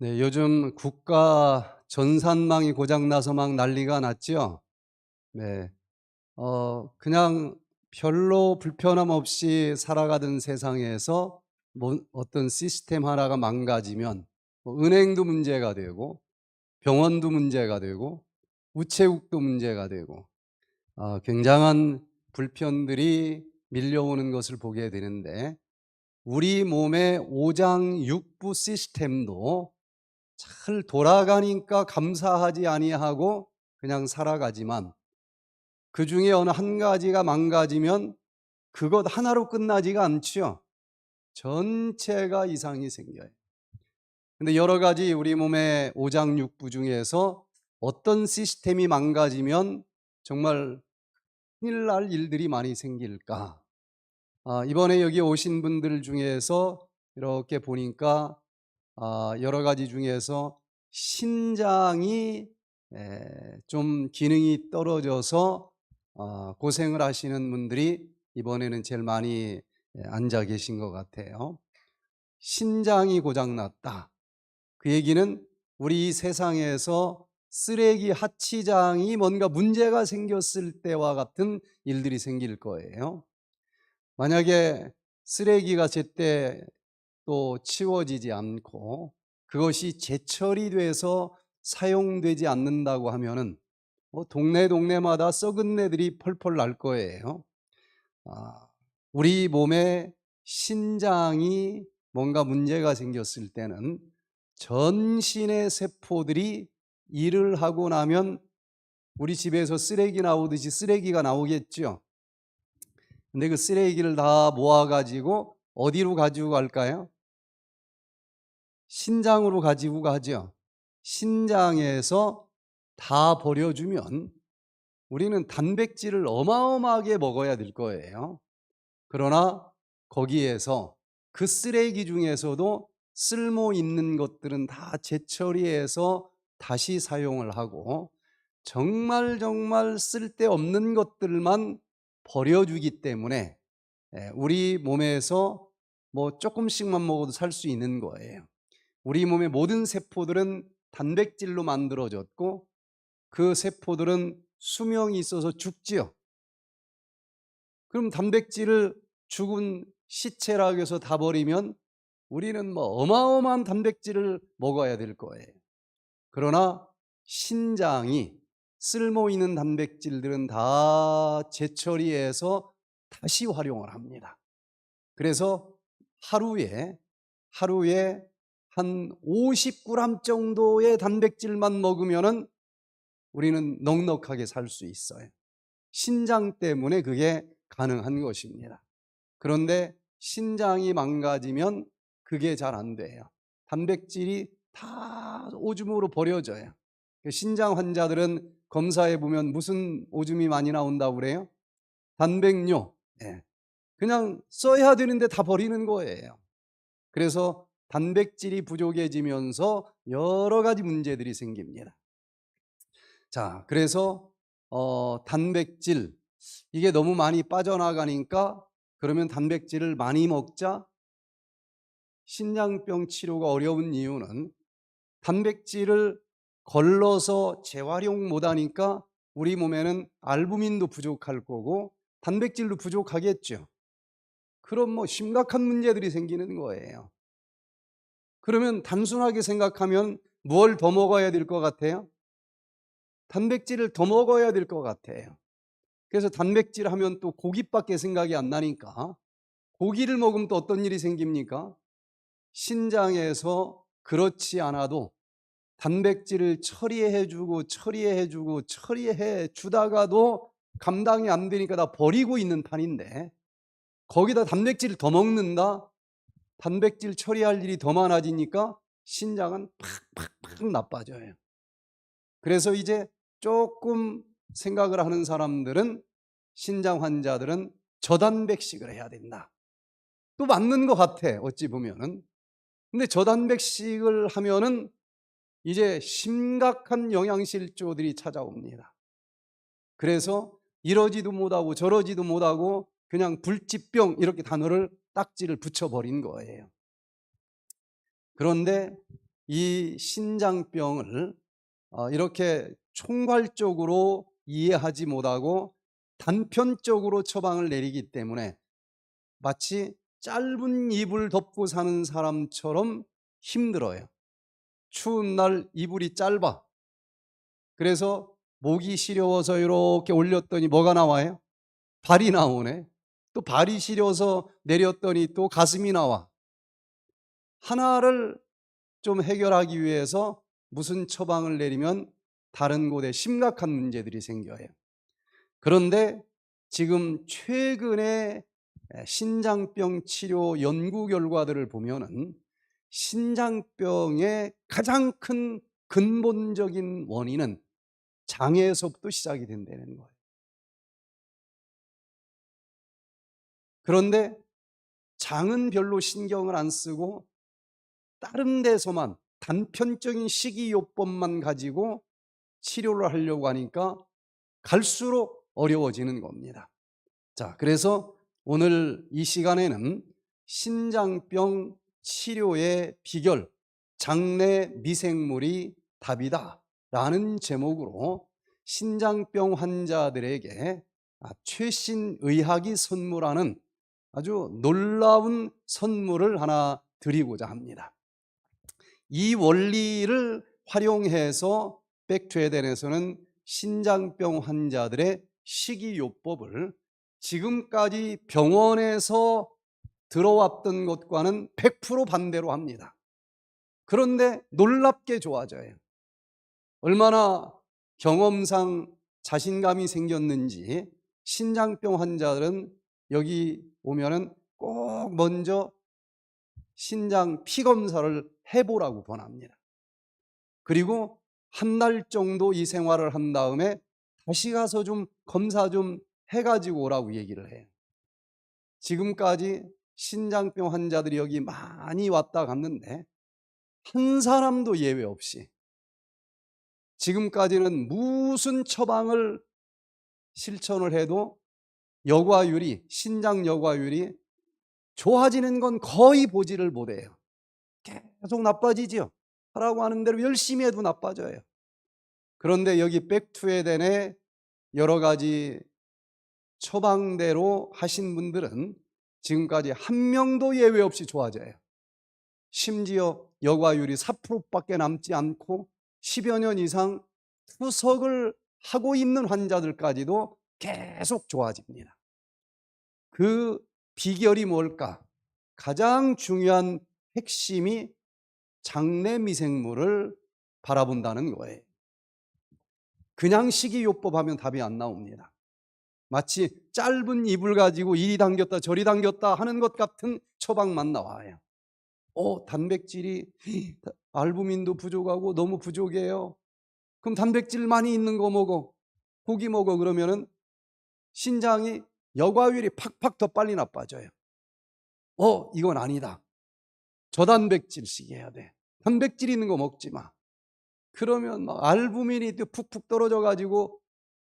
네, 요즘 국가 전산망이 고장나서 막 난리가 났죠. 네. 그냥 별로 불편함 없이 살아가던 세상에서 뭐 어떤 시스템 하나가 망가지면 은행도 문제가 되고 병원도 문제가 되고 우체국도 문제가 되고 굉장한 불편들이 밀려오는 것을 보게 되는데, 우리 몸의 오장육부 시스템도 잘 돌아가니까 감사하지 아니하고 그냥 살아가지만, 그중에 어느 한 가지가 망가지면 그것 하나로 끝나지가 않죠. 전체가 이상이 생겨요. 근데 여러 가지 우리 몸의 오장육부 중에서 어떤 시스템이 망가지면 정말 큰일 날 일들이 많이 생길까? 이번에 여기 오신 분들 중에서 이렇게 보니까 여러 가지 중에서 신장이 좀 기능이 떨어져서 고생을 하시는 분들이 이번에는 제일 많이 앉아 계신 것 같아요. 신장이 고장났다. 그 얘기는 우리 이 세상에서 쓰레기 하치장이 뭔가 문제가 생겼을 때와 같은 일들이 생길 거예요. 만약에 쓰레기가 제때 또 치워지지 않고 그것이 재처리돼서 사용되지 않는다고 하면은 동네 동네마다 썩은 내들이 펄펄 날 거예요. 아, 우리 몸에 신장이 뭔가 문제가 생겼을 때는 전신의 세포들이 일을 하고 나면 우리 집에서 쓰레기 나오듯이 쓰레기가 나오겠죠. 근데 그 쓰레기를 다 모아가지고 어디로 가지고 갈까요? 신장으로 가지고 가죠. 신장에서 다 버려주면 우리는 단백질을 어마어마하게 먹어야 될 거예요. 그러나 거기에서 그 쓰레기 중에서도 쓸모 있는 것들은 다 재처리해서 다시 사용을 하고, 정말 정말 쓸데없는 것들만 버려주기 때문에 우리 몸에서 뭐 조금씩만 먹어도 살 수 있는 거예요. 우리 몸의 모든 세포들은 단백질로 만들어졌고 그 세포들은 수명이 있어서 죽지요. 그럼 단백질을 죽은 시체라고 해서 다 버리면 우리는 뭐 어마어마한 단백질을 먹어야 될 거예요. 그러나 신장이 쓸모 있는 단백질들은 다 재처리해서 다시 활용을 합니다. 그래서 하루에 한 50g 정도의 단백질만 먹으면은 우리는 넉넉하게 살 수 있어요. 신장 때문에 그게 가능한 것입니다. 그런데 신장이 망가지면 그게 잘 안 돼요. 단백질이 다 오줌으로 버려져요. 신장 환자들은 검사해 보면 무슨 오줌이 많이 나온다고 그래요? 단백뇨. 예. 그냥 써야 되는데 다 버리는 거예요. 그래서 단백질이 부족해지면서 여러 가지 문제들이 생깁니다. 자, 그래서 단백질, 이게 너무 많이 빠져나가니까 그러면 단백질을 많이 먹자. 신장병 치료가 어려운 이유는 단백질을 걸러서 재활용 못하니까 우리 몸에는 알부민도 부족할 거고 단백질도 부족하겠죠. 그럼 뭐 심각한 문제들이 생기는 거예요. 그러면 단순하게 생각하면 뭘 더 먹어야 될 것 같아요? 단백질을 더 먹어야 될 것 같아요. 그래서 단백질 하면 또 고기밖에 생각이 안 나니까, 고기를 먹으면 또 어떤 일이 생깁니까? 신장에서 그렇지 않아도 단백질을 처리해 주다가도 감당이 안 되니까 다 버리고 있는 판인데, 거기다 단백질을 더 먹는다? 단백질 처리할 일이 더 많아지니까 신장은 팍팍팍 나빠져요. 그래서 이제 조금 생각을 하는 사람들은, 신장 환자들은 저단백식을 해야 된다. 또 맞는 것 같아, 어찌 보면은. 근데 저단백식을 하면은 이제 심각한 영양실조들이 찾아옵니다. 그래서 이러지도 못하고 저러지도 못하고 그냥 불치병 이렇게 단어를 딱지를 붙여버린 거예요. 그런데 이 신장병을 이렇게 총괄적으로 이해하지 못하고 단편적으로 처방을 내리기 때문에 마치 짧은 이불 덮고 사는 사람처럼 힘들어요. 추운 날 이불이 짧아. 그래서 목이 시려워서 이렇게 올렸더니 뭐가 나와요? 발이 나오네. 또 발이 시려서 내렸더니 또 가슴이 나와. 하나를 좀 해결하기 위해서 무슨 처방을 내리면 다른 곳에 심각한 문제들이 생겨요. 그런데 지금 최근에 신장병 치료 연구 결과들을 보면은 신장병의 가장 큰 근본적인 원인은 장에서부터 시작이 된다는 거예요. 그런데 장은 별로 신경을 안 쓰고 다른 데서만 단편적인 식이요법만 가지고 치료를 하려고 하니까 갈수록 어려워지는 겁니다. 자, 그래서 오늘 이 시간에는 신장병 치료의 비결, 장내 미생물이 답이다 라는 제목으로 신장병 환자들에게 최신 의학이 선물하는 아주 놀라운 선물을 하나 드리고자 합니다. 이 원리를 활용해서 백투에덴에서는 신장병 환자들의 식이요법을 지금까지 병원에서 들어왔던 것과는 100% 반대로 합니다. 그런데 놀랍게 좋아져요. 얼마나 경험상 자신감이 생겼는지 신장병 환자들은 여기 오면은 꼭 먼저 신장 피검사를 해보라고 권합니다. 그리고 한 달 정도 이 생활을 한 다음에 다시 가서 좀 검사 좀 해가지고 오라고 얘기를 해요. 지금까지 신장병 환자들이 여기 많이 왔다 갔는데 한 사람도 예외 없이 지금까지는 무슨 처방을 실천을 해도 여과율이, 신장 여과율이 좋아지는 건 거의 보지를 못해요. 계속 나빠지죠. 하라고 하는 대로 열심히 해도 나빠져요. 그런데 여기 백투에덴의 여러 가지 처방대로 하신 분들은 지금까지 한 명도 예외 없이 좋아져요. 심지어 여과율이 4%밖에 남지 않고 10여 년 이상 투석을 하고 있는 환자들까지도 계속 좋아집니다. 그 비결이 뭘까? 가장 중요한 핵심이 장내 미생물을 바라본다는 거예요. 그냥 식이요법 하면 답이 안 나옵니다. 마치 짧은 이불 가지고 이리 당겼다 저리 당겼다 하는 것 같은 처방만 나와요. 단백질이 알부민도 부족하고 너무 부족해요. 그럼 단백질 많이 있는 거 먹어. 고기 먹어. 그러면은 신장이 여과율이 팍팍 더 빨리 나빠져요. 이건 아니다. 저단백질씩 해야 돼. 단백질 있는 거 먹지 마. 그러면 막 알부민이 푹푹 떨어져 가지고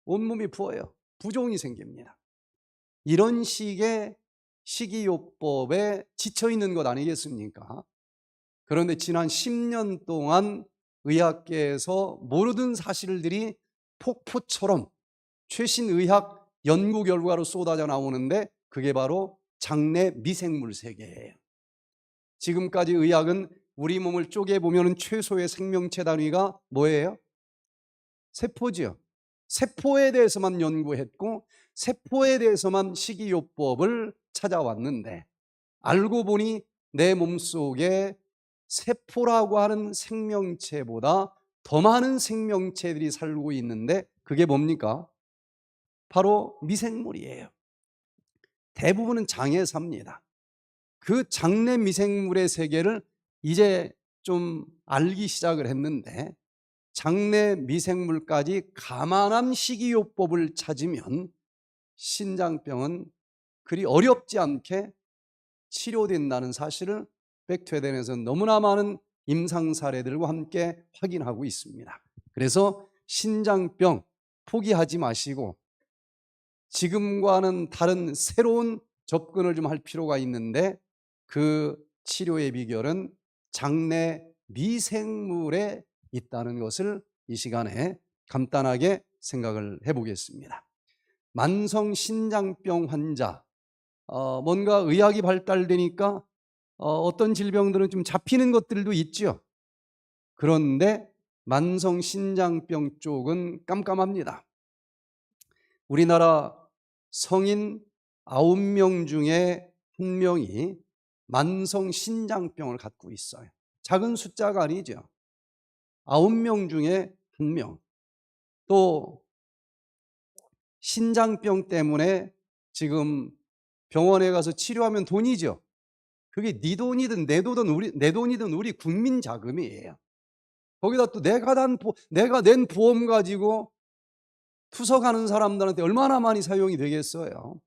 온몸이 부어요. 부종이 생깁니다. 이런 식의 식이요법에 지쳐 있는 것 아니겠습니까? 그런데 지난 10년 동안 의학계에서 모르던 사실들이 폭포처럼 최신 의학 연구 결과로 쏟아져 나오는데 그게 바로 장내 미생물 세계예요. 지금까지 의학은 우리 몸을 쪼개보면 최소의 생명체 단위가 뭐예요? 세포지요. 세포에 대해서만 연구했고 세포에 대해서만 식이요법을 찾아왔는데 알고 보니 내 몸속에 세포라고 하는 생명체보다 더 많은 생명체들이 살고 있는데 그게 뭡니까? 바로 미생물이에요. 대부분은 장에 삽니다. 그 장내 미생물의 세계를 이제 좀 알기 시작을 했는데 장내 미생물까지 감안한 식이요법을 찾으면 신장병은 그리 어렵지 않게 치료된다는 사실을 백투에덴에서 너무나 많은 임상 사례들과 함께 확인하고 있습니다. 그래서 신장병 포기하지 마시고 지금과는 다른 새로운 접근을 좀 할 필요가 있는데 그 치료의 비결은 장내 미생물에 있다는 것을 이 시간에 간단하게 생각을 해보겠습니다. 만성 신장병 환자, 뭔가 의학이 발달되니까 어떤 질병들은 좀 잡히는 것들도 있죠. 그런데 만성 신장병 쪽은 깜깜합니다. 우리나라 성인 9명 중에 1명이 만성 신장병을 갖고 있어요. 작은 숫자가 아니죠. 9명 중에 1명. 또 신장병 때문에 지금 병원에 가서 치료하면 돈이죠. 그게 네 돈이든 내 돈이든 우리 국민 자금이에요. 거기다 또 내가 낸 보험 가지고 투석하는 사람들한테 얼마나 많이 사용이 되겠어요.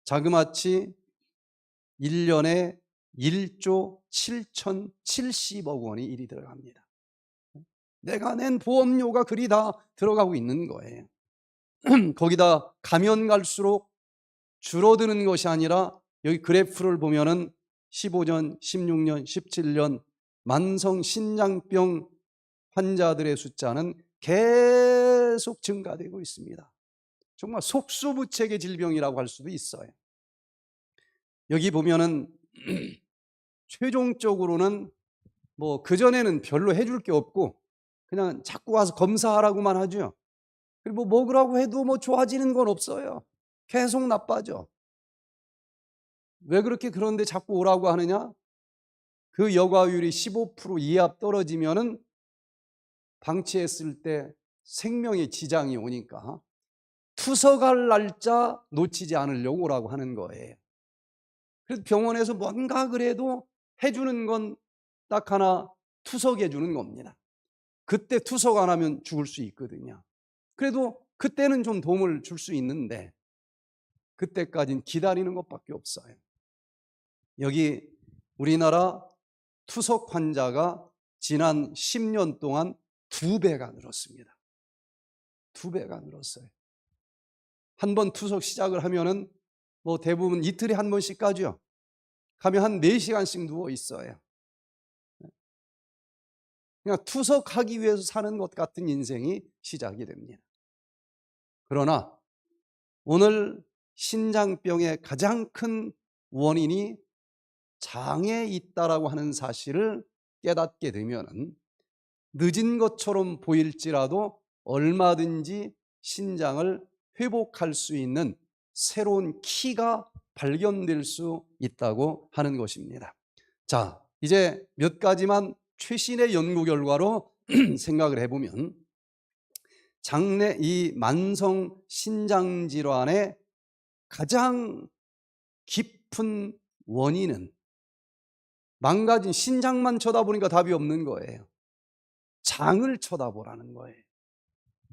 자그마치 1년에 1조 7,070억 원이 일이 들어갑니다. 내가 낸 보험료가 그리 다 들어가고 있는 거예요. 거기다 가면 갈수록 줄어드는 것이 아니라 여기 그래프를 보면은 15년, 16년, 17년 만성 신장병 환자들의 숫자는 계속 증가되고 있습니다. 정말 속수무책의 질병이라고 할 수도 있어요. 여기 보면은 최종적으로는 뭐 그전에는 별로 해줄 게 없고 그냥 자꾸 와서 검사하라고만 하죠. 그리고 뭐 먹으라고 해도 뭐 좋아지는 건 없어요. 계속 나빠져. 왜 그렇게 그런데 자꾸 오라고 하느냐? 그 여과율이 15% 이하 떨어지면은 방치했을 때 생명에 지장이 오니까 투석할 날짜 놓치지 않으려고 오라고 하는 거예요. 그래서 병원에서 뭔가 그래도 해주는 건 딱 하나, 투석해 주는 겁니다. 그때 투석 안 하면 죽을 수 있거든요. 그래도 그때는 좀 도움을 줄 수 있는데 그때까지는 기다리는 것밖에 없어요. 여기 우리나라 투석 환자가 지난 10년 동안 2배가 늘었습니다. 2배가 늘었어요. 한 번 투석 시작을 하면은 뭐 대부분 이틀에 한 번씩 가죠. 가면 한 4시간씩 누워 있어요. 그냥 투석하기 위해서 사는 것 같은 인생이 시작이 됩니다. 그러나 오늘 신장병의 가장 큰 원인이 장에 있다라고 하는 사실을 깨닫게 되면은 늦은 것처럼 보일지라도 얼마든지 신장을 회복할 수 있는 새로운 키가 발견될 수 있다고 하는 것입니다. 자, 이제 몇 가지만 최신의 연구 결과로 생각을 해보면 이 만성 신장 질환의 가장 깊은 원인은 망가진 신장만 쳐다보니까 답이 없는 거예요. 장을 쳐다보라는 거예요.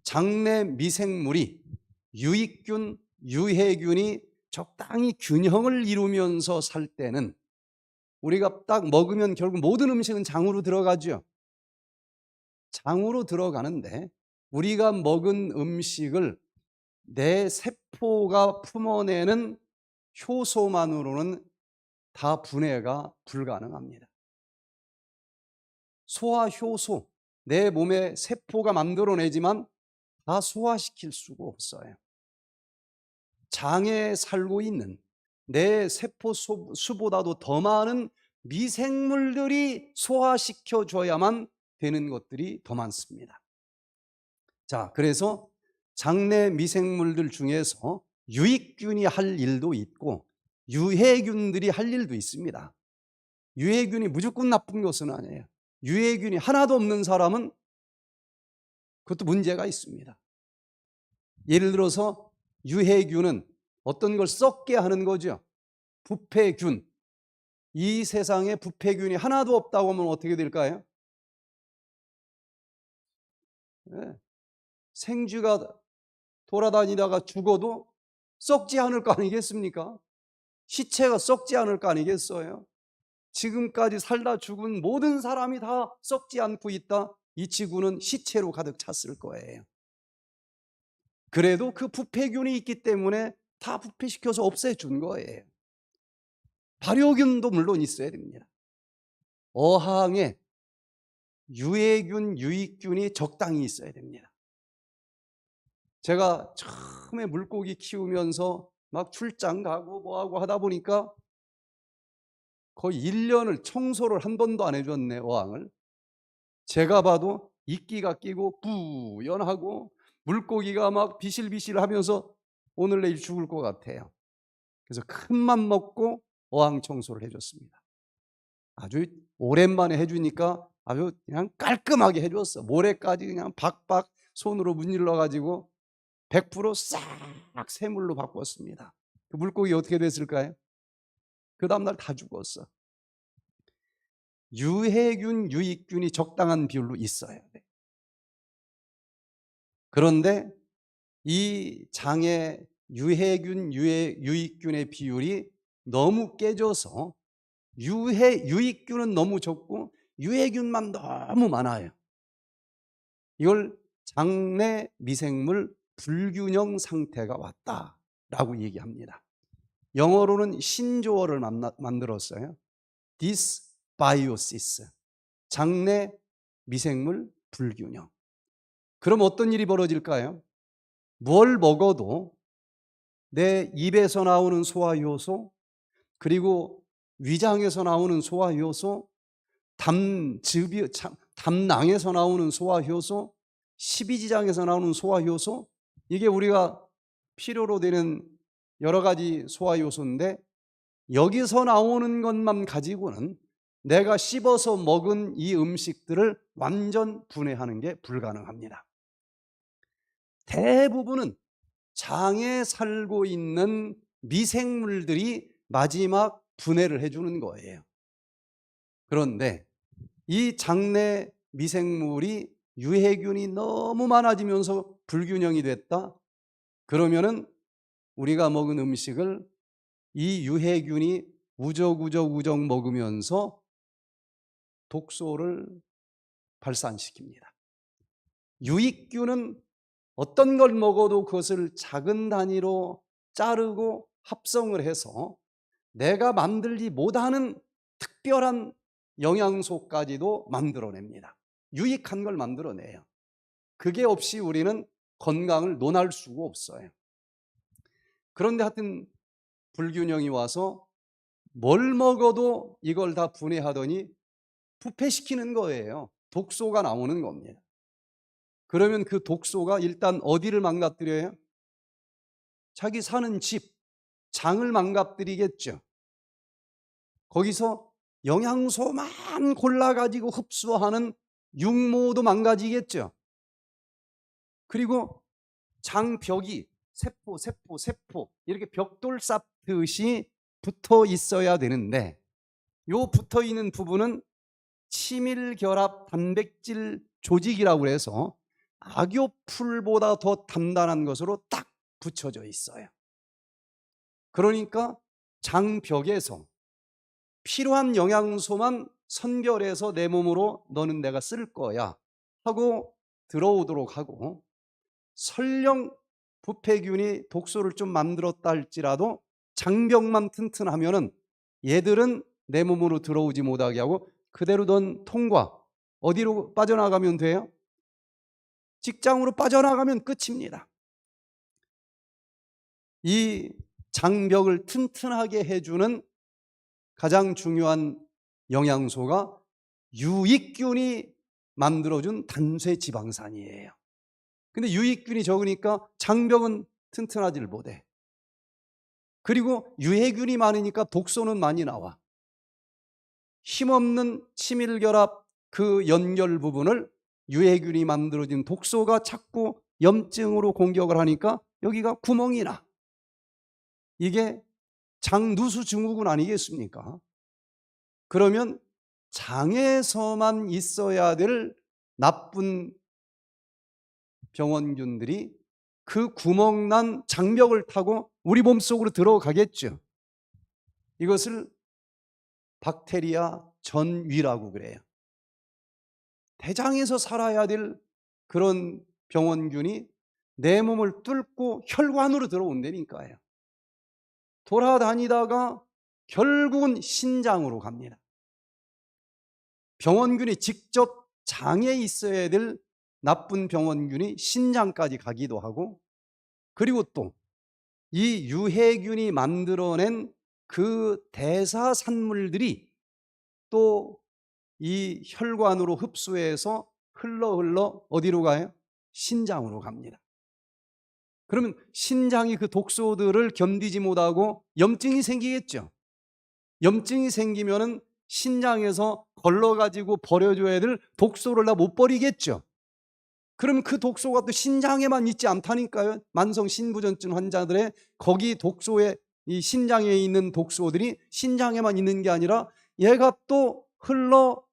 장내 미생물이 유익균, 유해균이 적당히 균형을 이루면서 살 때는 우리가 딱 먹으면 결국 모든 음식은 장으로 들어가죠. 장으로 들어가는데 우리가 먹은 음식을 내 세포가 품어내는 효소만으로는 다 분해가 불가능합니다. 소화효소, 내 몸의 세포가 만들어내지만 다 소화시킬 수가 없어요. 장에 살고 있는 내 세포 수보다도 더 많은 미생물들이 소화시켜줘야만 되는 것들이 더 많습니다. 자, 그래서 장내 미생물들 중에서 유익균이 할 일도 있고 유해균들이 할 일도 있습니다. 유해균이 무조건 나쁜 것은 아니에요. 유해균이 하나도 없는 사람은 그것도 문제가 있습니다. 예를 들어서 유해균은 어떤 걸 썩게 하는 거죠. 부패균. 이 세상에 부패균이 하나도 없다고 하면 어떻게 될까요? 네. 생쥐가 돌아다니다가 죽어도 썩지 않을 거 아니겠습니까? 시체가 썩지 않을 거 아니겠어요? 지금까지 살다 죽은 모든 사람이 다 썩지 않고 있다. 이 지구는 시체로 가득 찼을 거예요. 그래도 그 부패균이 있기 때문에 다 부패시켜서 없애준 거예요. 발효균도 물론 있어야 됩니다. 어항에 유해균, 유익균이 적당히 있어야 됩니다. 제가 처음에 물고기 키우면서 막 출장 가고 뭐하고 하다 보니까 거의 1년을 청소를 한 번도 안 해줬네, 어항을. 제가 봐도 이끼가 끼고 뿌연하고 물고기가 막 비실비실 하면서 오늘 내일 죽을 것 같아요. 그래서 큰 맘 먹고 어항 청소를 해줬습니다. 아주 오랜만에 해주니까 아주 그냥 깔끔하게 해줬어. 모래까지 그냥 박박 손으로 문질러가지고 100%싹 새물로 바꿨습니다. 그 물고기 어떻게 됐을까요? 그 다음날 다 죽었어. 유해균, 유익균이 적당한 비율로 있어야 돼. 그런데 이 장에 유해균, 유익균의 비율이 너무 깨져서 유익균은 너무 적고 유해균만 너무 많아요. 이걸 장내 미생물 불균형 상태가 왔다라고 얘기합니다. 영어로는 신조어를 만들었어요. dysbiosis, 장내 미생물 불균형. 그럼 어떤 일이 벌어질까요? 뭘 먹어도 내 입에서 나오는 소화효소, 그리고 위장에서 나오는 소화효소, 담낭에서 나오는 소화효소, 십이지장에서 나오는 소화효소, 이게 우리가 필요로 되는 여러 가지 소화효소인데 여기서 나오는 것만 가지고는 내가 씹어서 먹은 이 음식들을 완전 분해하는 게 불가능합니다. 대부분은 장에 살고 있는 미생물들이 마지막 분해를 해주는 거예요. 그런데 이 장내 미생물이 유해균이 너무 많아지면서 불균형이 됐다? 그러면은 우리가 먹은 음식을 이 유해균이 우적 먹으면서 독소를 발산시킵니다. 유익균은 어떤 걸 먹어도 그것을 작은 단위로 자르고 합성을 해서 내가 만들지 못하는 특별한 영양소까지도 만들어냅니다. 유익한 걸 만들어내요. 그게 없이 우리는 건강을 논할 수가 없어요. 그런데 하여튼 불균형이 와서 뭘 먹어도 이걸 다 분해하더니 부패시키는 거예요. 독소가 나오는 겁니다. 그러면 그 독소가 일단 어디를 망가뜨려요? 자기 사는 집, 장을 망가뜨리겠죠. 거기서 영양소만 골라가지고 흡수하는 육모도 망가지겠죠. 그리고 장벽이 세포 이렇게 벽돌 쌓듯이 붙어 있어야 되는데 요 붙어 있는 부분은 치밀결합 단백질 조직이라고 해서 악교풀보다 더 단단한 것으로 딱 붙여져 있어요. 그러니까 장벽에서 필요한 영양소만 선별해서 내 몸으로 너는 내가 쓸 거야 하고 들어오도록 하고, 설령 부패균이 독소를 좀 만들었다 할지라도 장벽만 튼튼하면은 얘들은 내 몸으로 들어오지 못하게 하고 그대로 넌 통과. 어디로 빠져나가면 돼요? 직장으로 빠져나가면 끝입니다. 이 장벽을 튼튼하게 해주는 가장 중요한 영양소가 유익균이 만들어준 단쇄지방산이에요. 근데 유익균이 적으니까 장벽은 튼튼하지를 못해. 그리고 유해균이 많으니까 독소는 많이 나와. 힘없는 치밀결합 그 연결 부분을 유해균이 만들어진 독소가 자꾸 염증으로 공격을 하니까 여기가 구멍이 나. 이게 장누수 증후군 아니겠습니까? 그러면 장에서만 있어야 될 나쁜 병원균들이 그 구멍난 장벽을 타고 우리 몸속으로 들어가겠죠. 이것을 박테리아 전위라고 그래요. 대장에서 살아야 될 그런 병원균이 내 몸을 뚫고 혈관으로 들어온다니까요. 돌아다니다가 결국은 신장으로 갑니다. 병원균이 직접 장에 있어야 될 나쁜 병원균이 신장까지 가기도 하고, 그리고 또 이 유해균이 만들어낸 그 대사 산물들이 또 이 혈관으로 흡수해서 흘러 어디로 가요? 신장으로 갑니다. 그러면 신장이 그 독소들을 견디지 못하고 염증이 생기겠죠. 염증이 생기면은 신장에서 걸러가지고 버려줘야 될 독소를 다 못 버리겠죠. 그럼 그 독소가 또 신장에만 있지 않다니까요. 만성 신부전증 환자들의 거기 독소에, 이 신장에 있는 독소들이 신장에만 있는 게 아니라 얘가 또 흘러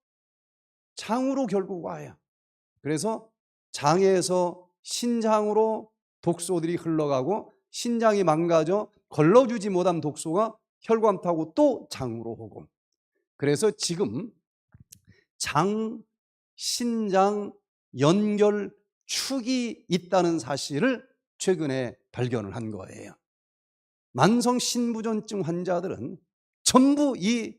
장으로 결국 와요. 그래서 장에서 신장으로 독소들이 흘러가고, 신장이 망가져 걸러주지 못한 독소가 혈관 타고 또 장으로 오고, 그래서 지금 장, 신장 연결축이 있다는 사실을 최근에 발견을 한 거예요. 만성 신부전증 환자들은 전부 이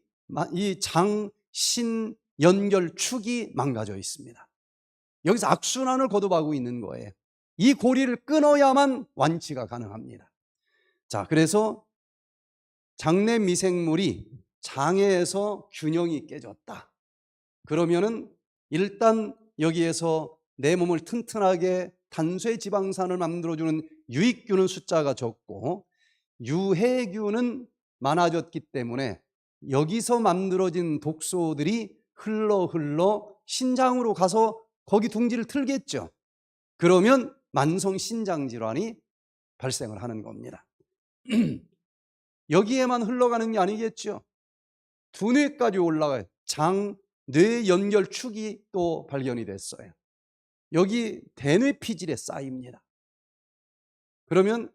장, 신 연결축이 망가져 있습니다. 여기서 악순환을 거듭하고 있는 거예요. 이 고리를 끊어야만 완치가 가능합니다. 자, 그래서 장내 미생물이 장에서 균형이 깨졌다. 그러면은 일단 여기에서 내 몸을 튼튼하게 단쇄 지방산을 만들어주는 유익균은 숫자가 적고 유해균은 많아졌기 때문에 여기서 만들어진 독소들이 흘러 신장으로 가서 거기 둥지를 틀겠죠. 그러면 만성 신장 질환이 발생을 하는 겁니다. 여기에만 흘러가는 게 아니겠죠. 두뇌까지 올라가요. 장, 뇌 연결축이 또 발견이 됐어요. 여기 대뇌 피질에 쌓입니다. 그러면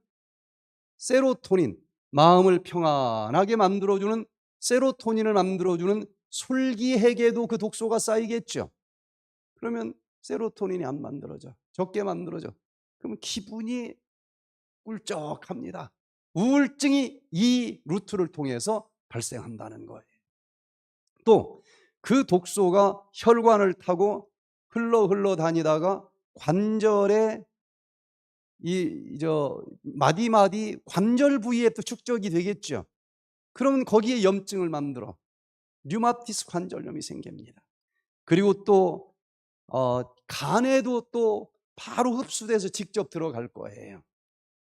세로토닌, 마음을 평안하게 만들어주는 세로토닌을 만들어주는 솔기핵에도 그 독소가 쌓이겠죠. 그러면 세로토닌이 안 만들어져, 적게 만들어져. 그러면 기분이 꿀쩍합니다. 우울증이 이 루트를 통해서 발생한다는 거예요. 또 그 독소가 혈관을 타고 흘러 다니다가 관절에 마디마디 관절 부위에 또 축적이 되겠죠. 그러면 거기에 염증을 만들어 류마티스 관절염이 생깁니다. 그리고 또 간에도 또 바로 흡수돼서 직접 들어갈 거예요.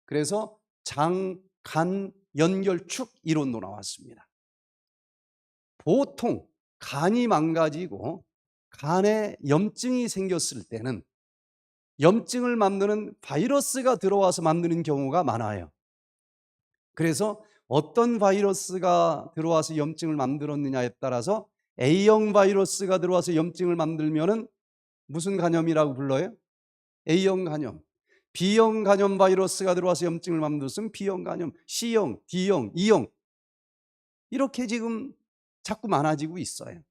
그래서 장, 간 연결축 이론도 나왔습니다. 보통 간이 망가지고 간에 염증이 생겼을 때는 염증을 만드는 바이러스가 들어와서 만드는 경우가 많아요. 그래서 어떤 바이러스가 들어와서 염증을 만들었느냐에 따라서 A형 바이러스가 들어와서 염증을 만들면은 무슨 간염이라고 불러요? A형 간염. B형 간염 바이러스가 들어와서 염증을 만들었으면 B형 간염, C형, D형, E형, 이렇게 지금 자꾸 많아지고 있어요.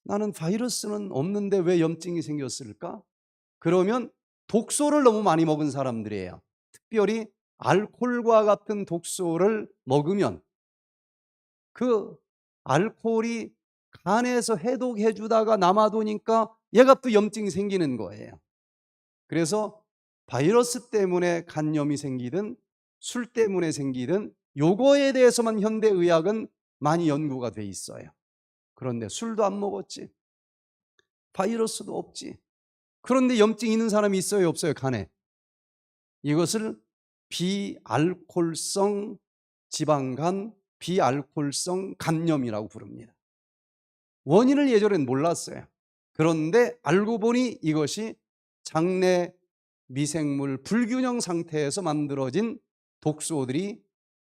나는 바이러스는 없는데 왜 염증이 생겼을까? 그러면 독소를 너무 많이 먹은 사람들이에요. 특별히 알코올과 같은 독소를 먹으면 그 알코올이 간에서 해독해 주다가 남아도니까 얘가 또 염증이 생기는 거예요. 그래서 바이러스 때문에 간염이 생기든 술 때문에 생기든 요거에 대해서만 현대의학은 많이 연구가 돼 있어요. 그런데 술도 안 먹었지, 바이러스도 없지, 그런데 염증 있는 사람이 있어요, 없어요? 간에. 이것을 비알코올성 지방간, 비알코올성 간염이라고 부릅니다. 원인을 예전엔 몰랐어요. 그런데 알고 보니 이것이 장내 미생물 불균형 상태에서 만들어진 독소들이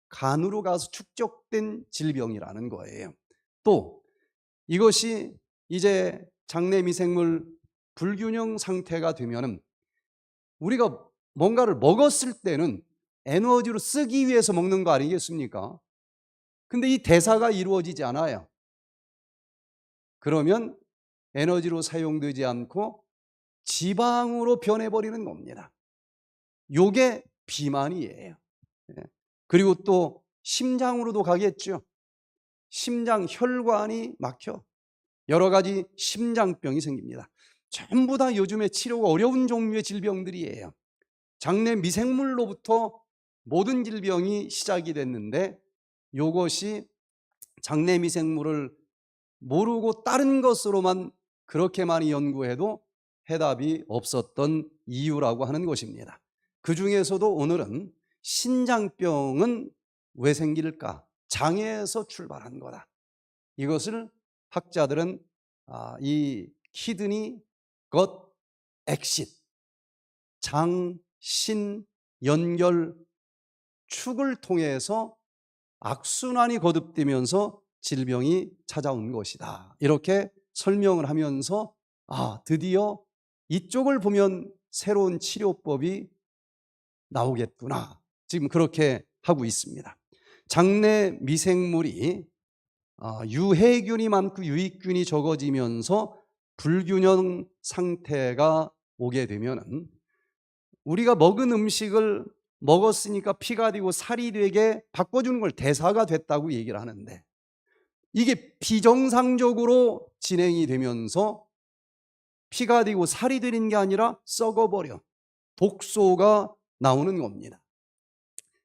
간으로 가서 축적된 질병이라는 거예요. 또 이것이 이제 장내 미생물 불균형 상태가 되면은 우리가 뭔가를 먹었을 때는 에너지로 쓰기 위해서 먹는 거 아니겠습니까? 근데 이 대사가 이루어지지 않아요. 그러면 에너지로 사용되지 않고 지방으로 변해버리는 겁니다. 요게 비만이에요. 그리고 또 심장으로도 가겠죠. 심장 혈관이 막혀. 여러 가지 심장병이 생깁니다. 전부 다 요즘에 치료가 어려운 종류의 질병들이에요. 장내 미생물로부터 모든 질병이 시작이 됐는데, 이것이 장내 미생물을 모르고 다른 것으로만 그렇게 많이 연구해도 해답이 없었던 이유라고 하는 것입니다. 그 중에서도 오늘은 신장병은 왜 생길까? 장에서 출발한 거다. 이것을 학자들은 이 키드니 것 엑싯, 장, 신, 연결, 축을 통해서 악순환이 거듭되면서 질병이 찾아온 것이다. 이렇게 설명을 하면서 드디어 이쪽을 보면 새로운 치료법이 나오겠구나. 지금 그렇게 하고 있습니다. 장내 미생물이 유해균이 많고 유익균이 적어지면서 불균형 상태가 오게 되면은, 우리가 먹은 음식을 먹었으니까 피가 되고 살이 되게 바꿔주는 걸 대사가 됐다고 얘기를 하는데, 이게 비정상적으로 진행이 되면서 피가 되고 살이 되는 게 아니라 썩어버려 독소가 나오는 겁니다.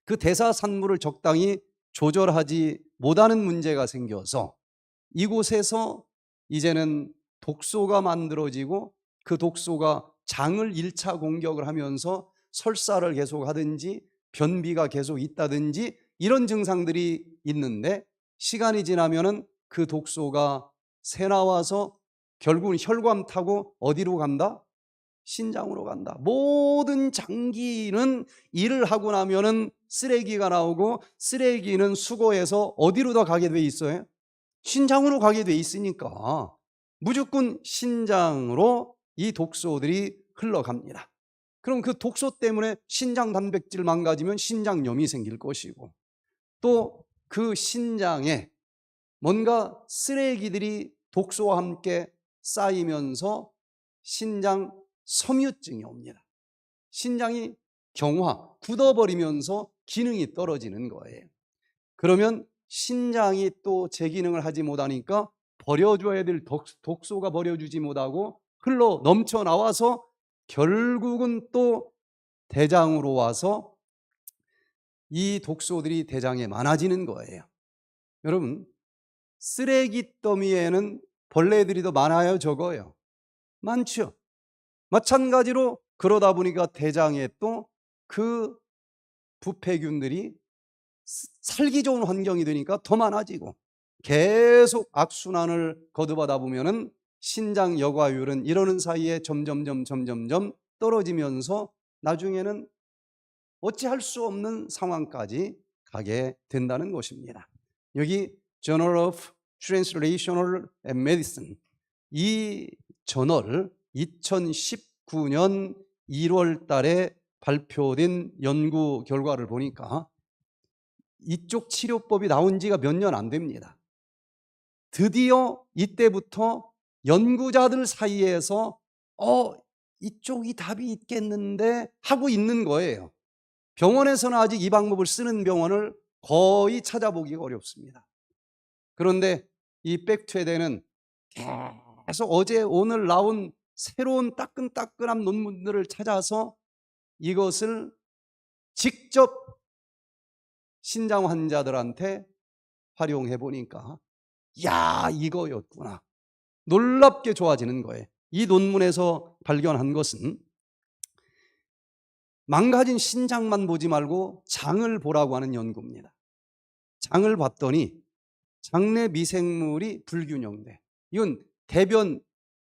그 대사산물을 적당히 조절하지 못하는 문제가 생겨서 이곳에서 이제는 독소가 만들어지고, 그 독소가 장을 1차 공격을 하면서 설사를 계속 하든지 변비가 계속 있다든지 이런 증상들이 있는데, 시간이 지나면은 그 독소가 새 나와서 결국은 혈관 타고 어디로 간다? 신장으로 간다. 모든 장기는 일을 하고 나면은 쓰레기가 나오고, 쓰레기는 수거해서 어디로 다 가게 돼 있어요? 신장으로 가게 돼 있으니까 무조건 신장으로 이 독소들이 흘러갑니다. 그럼 그 독소 때문에 신장 단백질 망가지면 신장염이 생길 것이고, 또 그 신장에 뭔가 쓰레기들이 독소와 함께 쌓이면서 신장 섬유증이 옵니다. 신장이 경화, 굳어버리면서 기능이 떨어지는 거예요. 그러면 신장이 또 제 기능을 하지 못하니까 버려줘야 될 독소가 버려주지 못하고 흘러 넘쳐 나와서 결국은 또 대장으로 와서 이 독소들이 대장에 많아지는 거예요. 여러분, 쓰레기 더미에는 벌레들이 더 많아요, 적어요? 많죠. 마찬가지로 그러다 보니까 대장에 또 그 부패균들이 살기 좋은 환경이 되니까 더 많아지고, 계속 악순환을 거듭하다 보면은 신장 여과율은 이러는 사이에 점점 떨어지면서 나중에는 어찌할 수 없는 상황까지 가게 된다는 것입니다. 여기 Journal of Translational Medicine, 이 저널 2019년 1월 달에 발표된 연구 결과를 보니까 이쪽 치료법이 나온 지가 몇 년 안 됩니다. 드디어 이때부터 연구자들 사이에서 이쪽이 답이 있겠는데 하고 있는 거예요. 병원에서는 아직 이 방법을 쓰는 병원을 거의 찾아보기가 어렵습니다. 그런데 이 백투에덴은 계속 어제 오늘 나온 새로운 따끈따끈한 논문들을 찾아서 이것을 직접 신장 환자들한테 활용해 보니까 이거였구나. 놀랍게 좋아지는 거예요. 이 논문에서 발견한 것은 망가진 신장만 보지 말고 장을 보라고 하는 연구입니다. 장을 봤더니 장내 미생물이 불균형돼. 이건 대변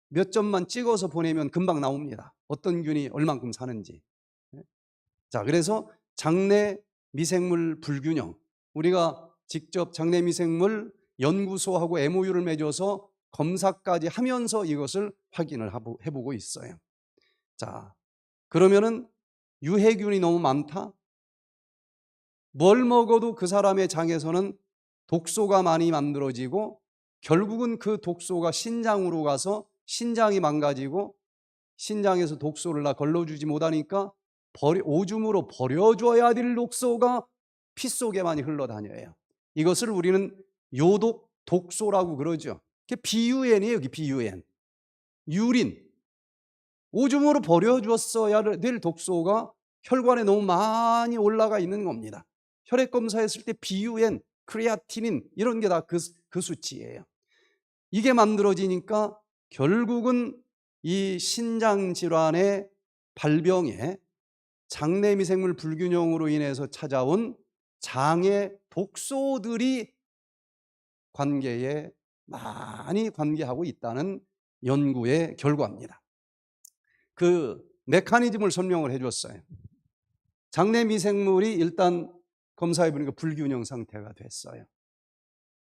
몇 점만 찍어서 보내면 금방 나옵니다. 어떤 균이 얼만큼 사는지. 자, 그래서 장내 미생물 불균형, 우리가 직접 장내 미생물 연구소하고 MOU를 맺어서 검사까지 하면서 이것을 확인을 해보고 있어요. 자, 그러면은 유해균이 너무 많다? 뭘 먹어도 그 사람의 장에서는 독소가 많이 만들어지고, 결국은 그 독소가 신장으로 가서 신장이 망가지고, 신장에서 독소를 다 걸러주지 못하니까 오줌으로 버려줘야 될 독소가 피 속에 많이 흘러다녀요. 이것을 우리는 요독 독소라고 그러죠. 그게 BUN이에요. 여기 BUN. 유린. 오줌으로 버려줬어야 될 독소가 혈관에 너무 많이 올라가 있는 겁니다. 혈액 검사했을 때 BUN, 크레아티닌 이런 게 다 그 수치예요. 이게 만들어지니까 결국은 이 신장 질환의 발병에 장내 미생물 불균형으로 인해서 찾아온 장의 독소들이 관계에 많이 관계하고 있다는 연구의 결과입니다. 그 메커니즘을 설명을 해줬어요. 장내 미생물이 일단 검사해 보니까 불균형 상태가 됐어요.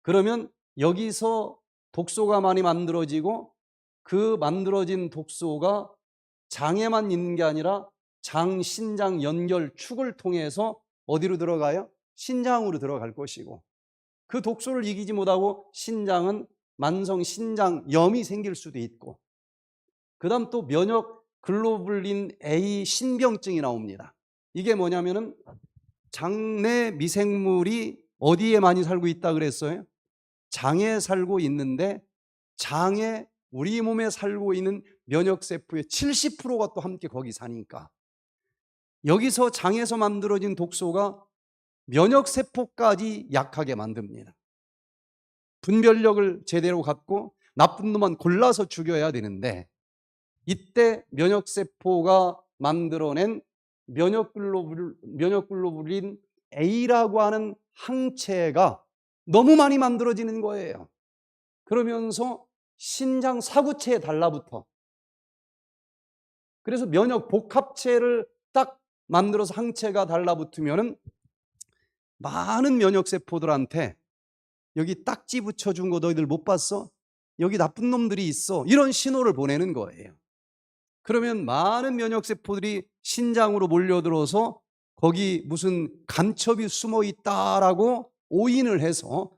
그러면 여기서 독소가 많이 만들어지고 그 만들어진 독소가 장에만 있는 게 아니라 장, 신장 연결 축을 통해서 어디로 들어가요? 신장으로 들어갈 것이고, 그 독소를 이기지 못하고 신장은 만성 신장염이 생길 수도 있고, 그 다음 또 면역 글로불린 A 신병증이 나옵니다. 이게 뭐냐면은 장내 미생물이 어디에 많이 살고 있다 그랬어요? 장에 살고 있는데, 장에 우리 몸에 살고 있는 면역세포의 70%가 또 함께 거기 사니까 여기서 장에서 만들어진 독소가 면역세포까지 약하게 만듭니다. 분별력을 제대로 갖고 나쁜 놈만 골라서 죽여야 되는데, 이때 면역세포가 만들어낸 면역글로불린 A라고 하는 항체가 너무 많이 만들어지는 거예요. 그러면서 신장 사구체에 달라붙어. 그래서 면역 복합체를 딱 만들어서 항체가 달라붙으면은 많은 면역세포들한테 여기 딱지 붙여준 거 너희들 못 봤어? 여기 나쁜 놈들이 있어. 이런 신호를 보내는 거예요. 그러면 많은 면역세포들이 신장으로 몰려들어서 거기 무슨 간첩이 숨어 있다라고 오인을 해서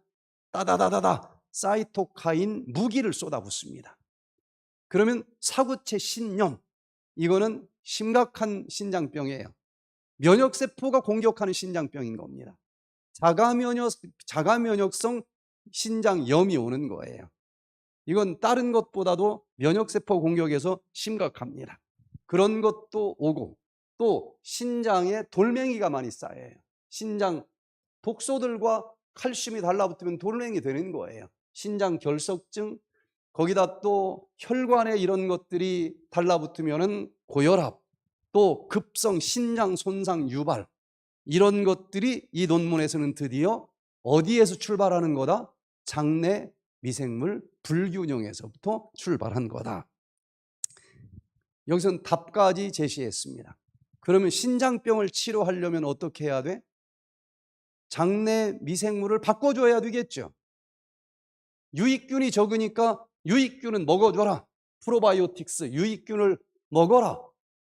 따다다다다 사이토카인 무기를 쏟아붓습니다. 그러면 사구체 신염, 이거는 심각한 신장병이에요. 면역세포가 공격하는 신장병인 겁니다. 자가면역성 신장염이 오는 거예요. 이건 다른 것보다도 면역세포 공격에서 심각합니다. 그런 것도 오고, 또 신장에 돌멩이가 많이 쌓여요. 신장 독소들과 칼슘이 달라붙으면 돌멩이 되는 거예요. 신장 결석증, 거기다 또 혈관에 이런 것들이 달라붙으면 고혈압, 또 급성 신장 손상 유발, 이런 것들이 이 논문에서는 드디어 어디에서 출발하는 거다? 장내 미생물 불균형에서부터 출발한 거다. 여기서는 답까지 제시했습니다. 그러면 신장병을 치료하려면 어떻게 해야 돼? 장내 미생물을 바꿔줘야 되겠죠. 유익균이 적으니까 유익균은 먹어줘라. 프로바이오틱스, 유익균을 먹어라.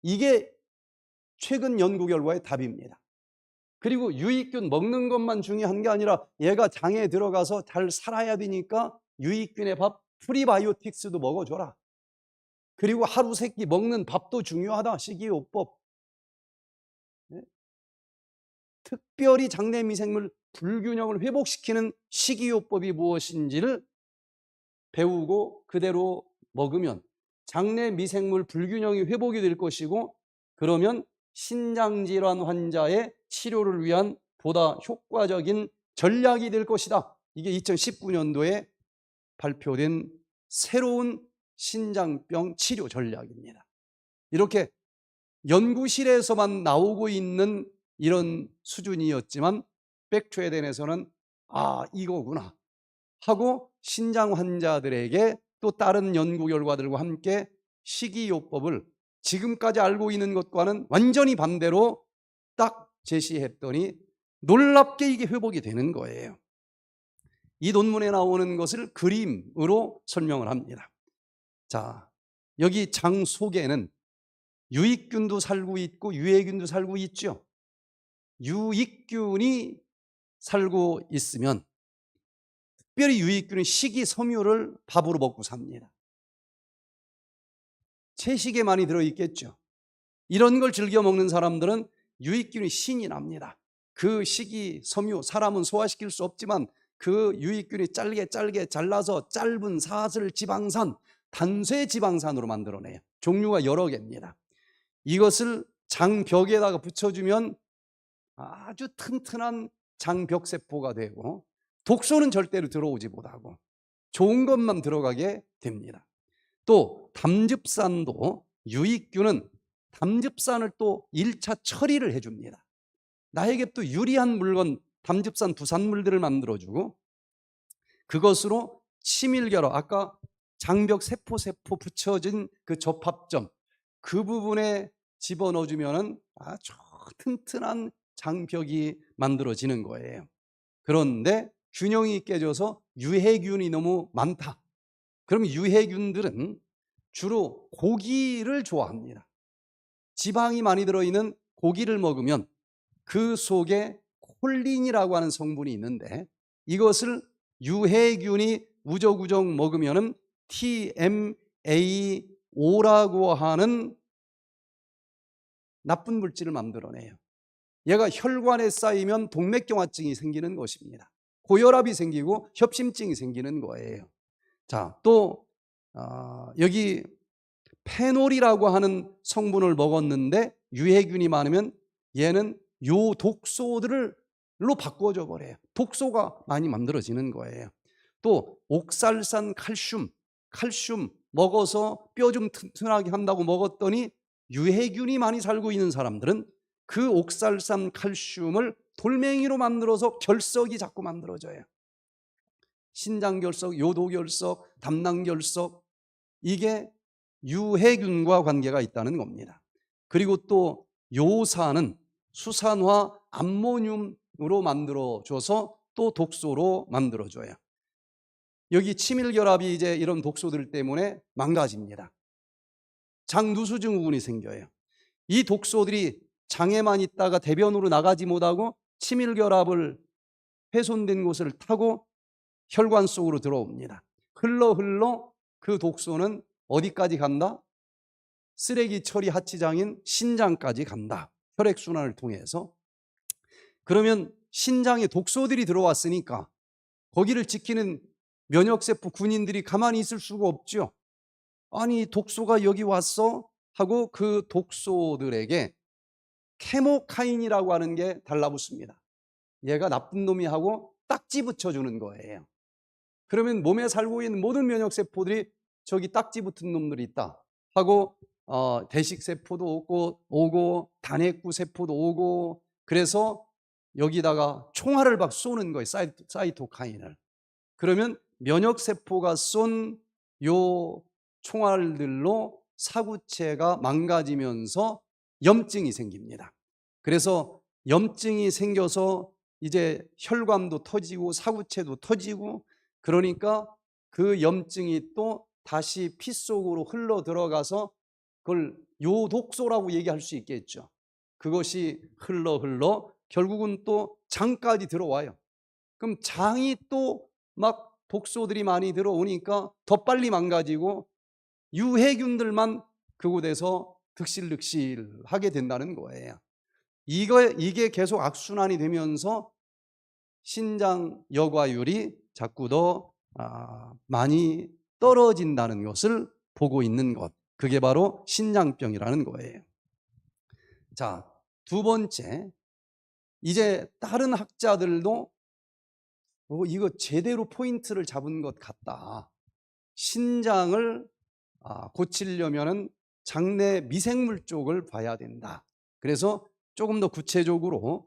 이게 최근 연구 결과의 답입니다. 그리고 유익균 먹는 것만 중요한 게 아니라 얘가 장에 들어가서 잘 살아야 되니까 유익균의 밥, 프리바이오틱스도 먹어줘라. 그리고 하루 세 끼 먹는 밥도 중요하다. 식이요법. 네? 특별히 장내 미생물 불균형을 회복시키는 식이요법이 무엇인지를 배우고 그대로 먹으면 장내 미생물 불균형이 회복이 될 것이고, 그러면 신장질환 환자의 치료를 위한 보다 효과적인 전략이 될 것이다. 이게 2019년도에 발표된 새로운 신장병 치료 전략입니다. 이렇게 연구실에서만 나오고 있는 이런 수준이었지만 백트레덴에서는 이거구나 하고 신장 환자들에게 또 다른 연구 결과들과 함께 식이요법을 지금까지 알고 있는 것과는 완전히 반대로 딱 제시했더니 놀랍게 이게 회복이 되는 거예요. 이 논문에 나오는 것을 그림으로 설명을 합니다. 자, 여기 장 속에는 유익균도 살고 있고 유해균도 살고 있죠. 유익균이 살고 있으면, 특별히 유익균은 식이섬유를 밥으로 먹고 삽니다. 채식에 많이 들어있겠죠. 이런 걸 즐겨 먹는 사람들은 유익균이 신이 납니다. 그 식이섬유, 사람은 소화시킬 수 없지만 그 유익균이 짧게 잘라서 짧은 사슬 지방산, 단쇄 지방산으로 만들어내요. 종류가 여러 개입니다. 이것을 장벽에다가 붙여주면 아주 튼튼한 장벽세포가 되고 독소는 절대로 들어오지 못하고 좋은 것만 들어가게 됩니다. 또 담즙산도 유익균은 담즙산을 또 1차 처리를 해줍니다. 나에게 또 유리한 물건, 담즙산 부산물들을 만들어주고 그것으로 치밀결합, 아까 장벽 세포 붙여진 그 접합점 그 부분에 집어넣어주면 아주 튼튼한 장벽이 만들어지는 거예요. 그런데 균형이 깨져서 유해균이 너무 많다. 그러면 유해균들은 주로 고기를 좋아합니다. 지방이 많이 들어있는 고기를 먹으면 그 속에 콜린이라고 하는 성분이 있는데 이것을 유해균이 우적우적 먹으면 TMAO라고 하는 나쁜 물질을 만들어내요. 얘가 혈관에 쌓이면 동맥경화증이 생기는 것입니다. 고혈압이 생기고 협심증이 생기는 거예요. 자, 또 여기 페놀이라고 하는 성분을 먹었는데 유해균이 많으면 얘는 요 독소들로 바꿔줘 버려요. 독소가 많이 만들어지는 거예요. 또 옥살산 칼슘 먹어서 뼈 좀 튼튼하게 한다고 먹었더니 유해균이 많이 살고 있는 사람들은 그 옥살산 칼슘을 돌멩이로 만들어서 결석이 자꾸 만들어져요. 신장결석, 요도결석, 담낭결석, 이게 유해균과 관계가 있다는 겁니다. 그리고 또 요산은 수산화 암모늄으로 만들어줘서 또 독소로 만들어줘요. 여기 치밀결합이 이제 이런 독소들 때문에 망가집니다. 장누수증후군이 생겨요. 이 독소들이 장에만 있다가 대변으로 나가지 못하고 치밀결합을 훼손된 곳을 타고 혈관 속으로 들어옵니다. 흘러 그 독소는 어디까지 간다? 쓰레기 처리 하치장인 신장까지 간다. 혈액순환을 통해서. 그러면 신장에 독소들이 들어왔으니까 거기를 지키는 면역세포 군인들이 가만히 있을 수가 없죠. 아니 독소가 여기 왔어? 하고 그 독소들에게 케모카인이라고 하는 게 달라붙습니다. 얘가 나쁜 놈이 하고 딱지 붙여주는 거예요. 그러면 몸에 살고 있는 모든 면역세포들이 저기 딱지 붙은 놈들이 있다 하고 대식세포도 오고 단핵구 세포도 오고 그래서 여기다가 총알을 막 쏘는 거예요. 사이토카인을. 그러면 면역세포가 쏜 요 총알들로 사구체가 망가지면서 염증이 생깁니다. 그래서 염증이 생겨서 이제 혈관도 터지고 사구체도 터지고 그러니까 그 염증이 또 다시 피 속으로 흘러 들어가서 그걸 요독소라고 얘기할 수 있겠죠. 그것이 흘러 결국은 또 장까지 들어와요. 그럼 장이 또 막 독소들이 많이 들어오니까 더 빨리 망가지고 유해균들만 그곳에서 득실득실하게 된다는 거예요. 이게 계속 악순환이 되면서 신장 여과율이 자꾸 더 많이 떨어진다는 것을 보고 있는 것. 그게 바로 신장병이라는 거예요. 자, 두 번째, 이제 다른 학자들도 이거 제대로 포인트를 잡은 것 같다. 신장을 고치려면 장내 미생물 쪽을 봐야 된다. 그래서 조금 더 구체적으로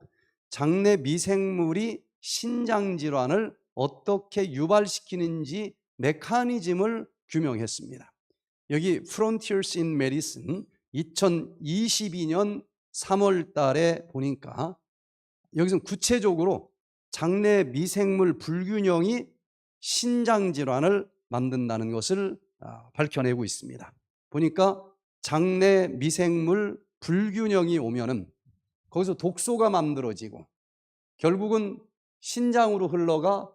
장내 미생물이 신장 질환을 어떻게 유발시키는지 메커니즘을 규명했습니다. 여기 Frontiers in Medicine 2022년 3월 달에 보니까 여기서 구체적으로 장내 미생물 불균형이 신장 질환을 만든다는 것을 밝혀내고 있습니다. 보니까 장내 미생물 불균형이 오면은 거기서 독소가 만들어지고 결국은 신장으로 흘러가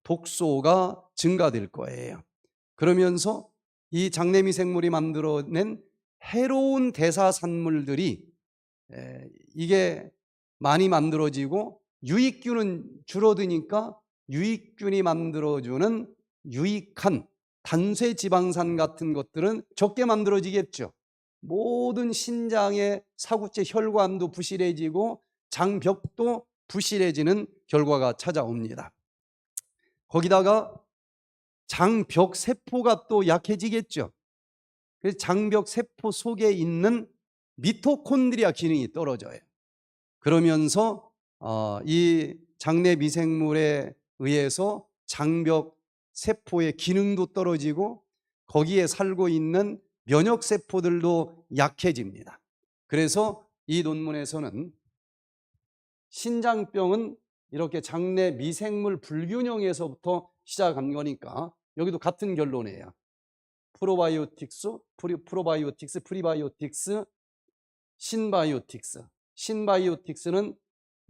독소가 증가될 거예요. 그러면서 이 장내 미생물이 만들어낸 해로운 대사산물들이 이게 많이 만들어지고 유익균은 줄어드니까 유익균이 만들어주는 유익한 단쇄지방산 같은 것들은 적게 만들어지겠죠. 모든 신장의 사구체 혈관도 부실해지고 장벽도 부실해지는 결과가 찾아옵니다. 거기다가 장벽 세포가 또 약해지겠죠. 그래서 장벽 세포 속에 있는 미토콘드리아 기능이 떨어져요. 그러면서 이 장내 미생물에 의해서 장벽 세포의 기능도 떨어지고 거기에 살고 있는 면역 세포들도 약해집니다. 그래서 이 논문에서는 신장병은 이렇게 장내 미생물 불균형에서부터 시작한 거니까 여기도 같은 결론이에요. 프로바이오틱스, 프리바이오틱스, 신바이오틱스. 신바이오틱스는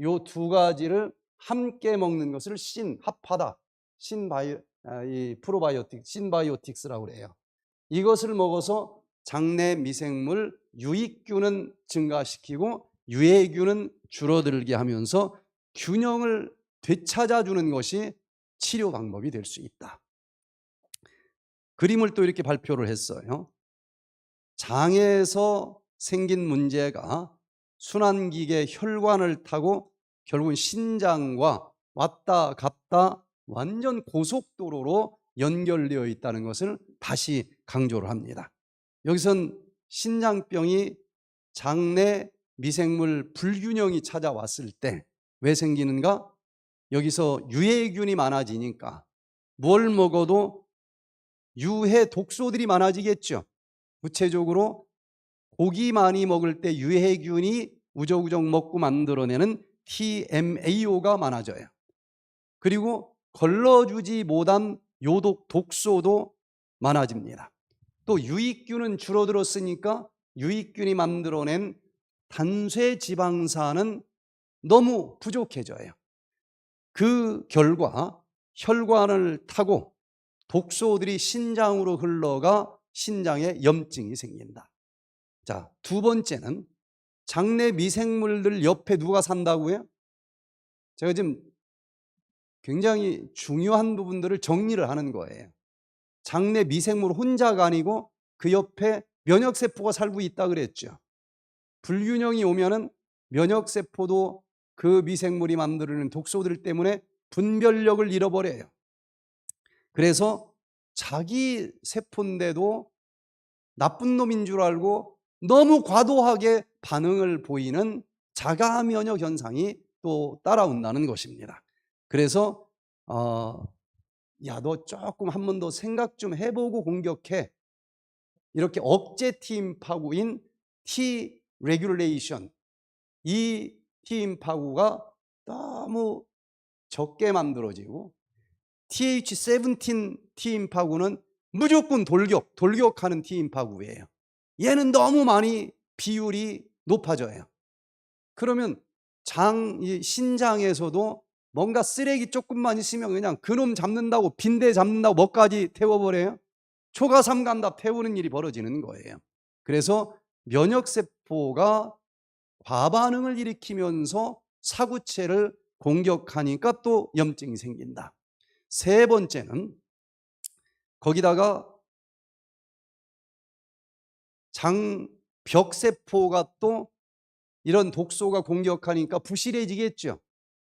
요 두 가지를 함께 먹는 것을 합하다. 이 프로바이오틱, 신바이오틱스라고 그래요. 이것을 먹어서 장내 미생물 유익균은 증가시키고 유해균은 줄어들게 하면서 균형을 되찾아주는 것이 치료 방법이 될 수 있다. 그림을 또 이렇게 발표를 했어요. 장에서 생긴 문제가 순환기계 혈관을 타고 결국은 신장과 왔다 갔다 완전 고속도로로 연결되어 있다는 것을 다시 강조를 합니다. 여기선 신장병이 장내 미생물 불균형이 찾아왔을 때 왜 생기는가? 여기서 유해균이 많아지니까 뭘 먹어도 유해 독소들이 많아지겠죠. 구체적으로 고기 많이 먹을 때 유해균이 우적우적 먹고 만들어내는 TMAO가 많아져요. 그리고 걸러주지 못한 요독 독소도 많아집니다. 또 유익균은 줄어들었으니까 유익균이 만들어낸 단쇄지방산은 너무 부족해져요. 그 결과 혈관을 타고 독소들이 신장으로 흘러가 신장에 염증이 생긴다. 자, 두 번째는 장내 미생물들 옆에 누가 산다고요? 제가 지금 굉장히 중요한 부분들을 정리를 하는 거예요. 장내 미생물 혼자가 아니고 그 옆에 면역세포가 살고 있다 그랬죠. 불균형이 오면은 면역세포도 그 미생물이 만들어내는 독소들 때문에 분별력을 잃어버려요. 그래서 자기 세포인데도 나쁜 놈인 줄 알고 너무 과도하게 반응을 보이는 자가 면역 현상이 또 따라온다는 것입니다. 그래서 야, 너 조금 한 번 더 생각 좀 해보고 공격해. 이렇게 억제 T임파구인 T 레귤레이션, 이 T임파구가 너무 적게 만들어지고 TH17 T임파구는 무조건 돌격하는 T임파구예요. 얘는 너무 많이 비율이 높아져요. 그러면 신장에서도 뭔가 쓰레기 조금만 있으면 그냥 그놈 잡는다고 빈대 잡는다고 뭐까지 태워버려요. 초가삼간다 태우는 일이 벌어지는 거예요. 그래서 면역세포가 과반응을 일으키면서 사구체를 공격하니까 또 염증이 생긴다. 세 번째는 거기다가 장벽세포가 또 이런 독소가 공격하니까 부실해지겠죠.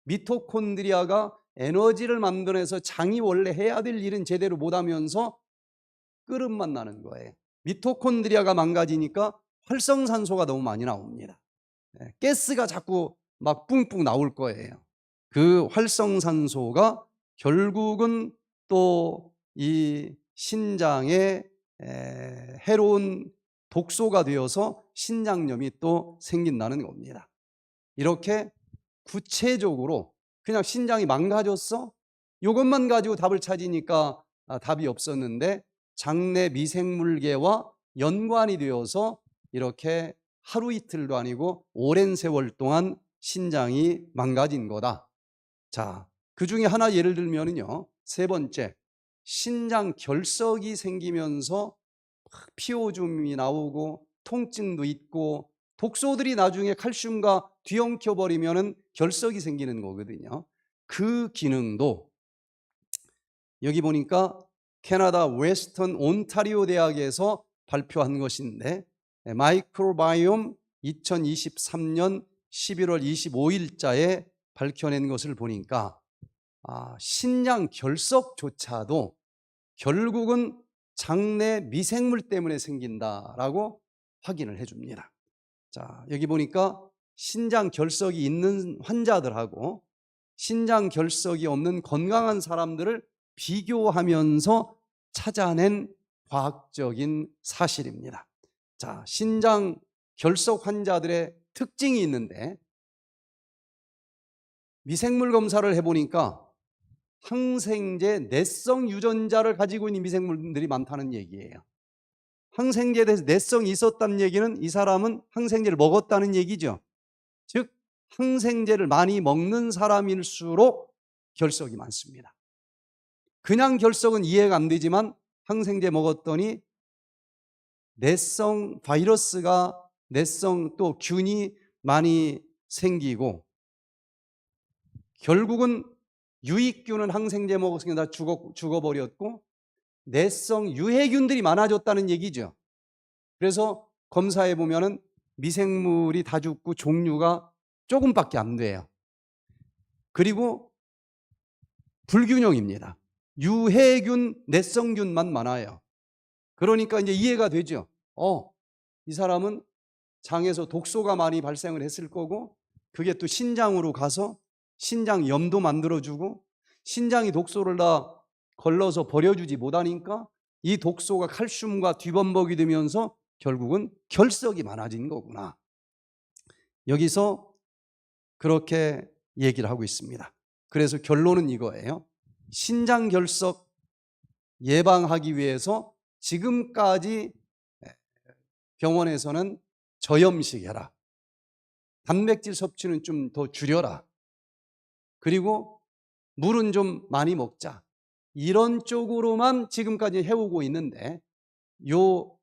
미토콘드리아가 에너지를 만들어내서 장이 원래 해야 될 일은 제대로 못하면서 끓음만 나는 거예요. 미토콘드리아가 망가지니까 활성산소가 너무 많이 나옵니다. 가스가 자꾸 막 뿡뿡 나올 거예요. 그 활성산소가 결국은 또 이 신장에 해로운 독소가 되어서 신장염이 또 생긴다는 겁니다. 이렇게 구체적으로 그냥 신장이 망가졌어? 이것만 가지고 답을 찾으니까 답이 없었는데 장내 미생물계와 연관이 되어서 이렇게 하루 이틀도 아니고 오랜 세월 동안 신장이 망가진 거다. 자, 그 중에 하나 예를 들면은요, 세 번째, 신장 결석이 생기면서 피오줌이 나오고 통증도 있고 독소들이 나중에 칼슘과 뒤엉켜 버리면은 결석이 생기는 거거든요. 그 기능도 여기 보니까 캐나다 웨스턴 온타리오 대학에서 발표한 것인데, 마이크로바이옴 2023년 11월 25일자에 밝혀낸 것을 보니까 신장 결석조차도 결국은 장내 미생물 때문에 생긴다라고 확인을 해줍니다. 자, 여기 보니까 신장 결석이 있는 환자들하고 신장 결석이 없는 건강한 사람들을 비교하면서 찾아낸 과학적인 사실입니다. 자, 신장 결석 환자들의 특징이 있는데, 미생물 검사를 해보니까 항생제 내성 유전자를 가지고 있는 미생물들이 많다는 얘기예요. 항생제에 대해서 내성이 있었다는 얘기는 이 사람은 항생제를 먹었다는 얘기죠. 즉 항생제를 많이 먹는 사람일수록 결석이 많습니다. 그냥 결석은 이해가 안 되지만 항생제 먹었더니 내성 바이러스가, 내성 또 균이 많이 생기고, 결국은 유익균은 항생제 먹었으니까 다 죽어버렸고 내성 유해균들이 많아졌다는 얘기죠. 그래서 검사해 보면은 미생물이 다 죽고 종류가 조금밖에 안 돼요. 그리고 불균형입니다. 유해균, 내성균만 많아요. 그러니까 이제 이해가 되죠. 이 사람은 장에서 독소가 많이 발생을 했을 거고, 그게 또 신장으로 가서 신장 염도 만들어주고, 신장이 독소를 다 걸러서 버려주지 못하니까 이 독소가 칼슘과 뒤범벅이 되면서 결국은 결석이 많아진 거구나. 여기서 그렇게 얘기를 하고 있습니다. 그래서 결론은 이거예요. 신장 결석 예방하기 위해서 지금까지 병원에서는 저염식 해라, 단백질 섭취는 좀 더 줄여라, 그리고 물은 좀 많이 먹자, 이런 쪽으로만 지금까지 해오고 있는데, 요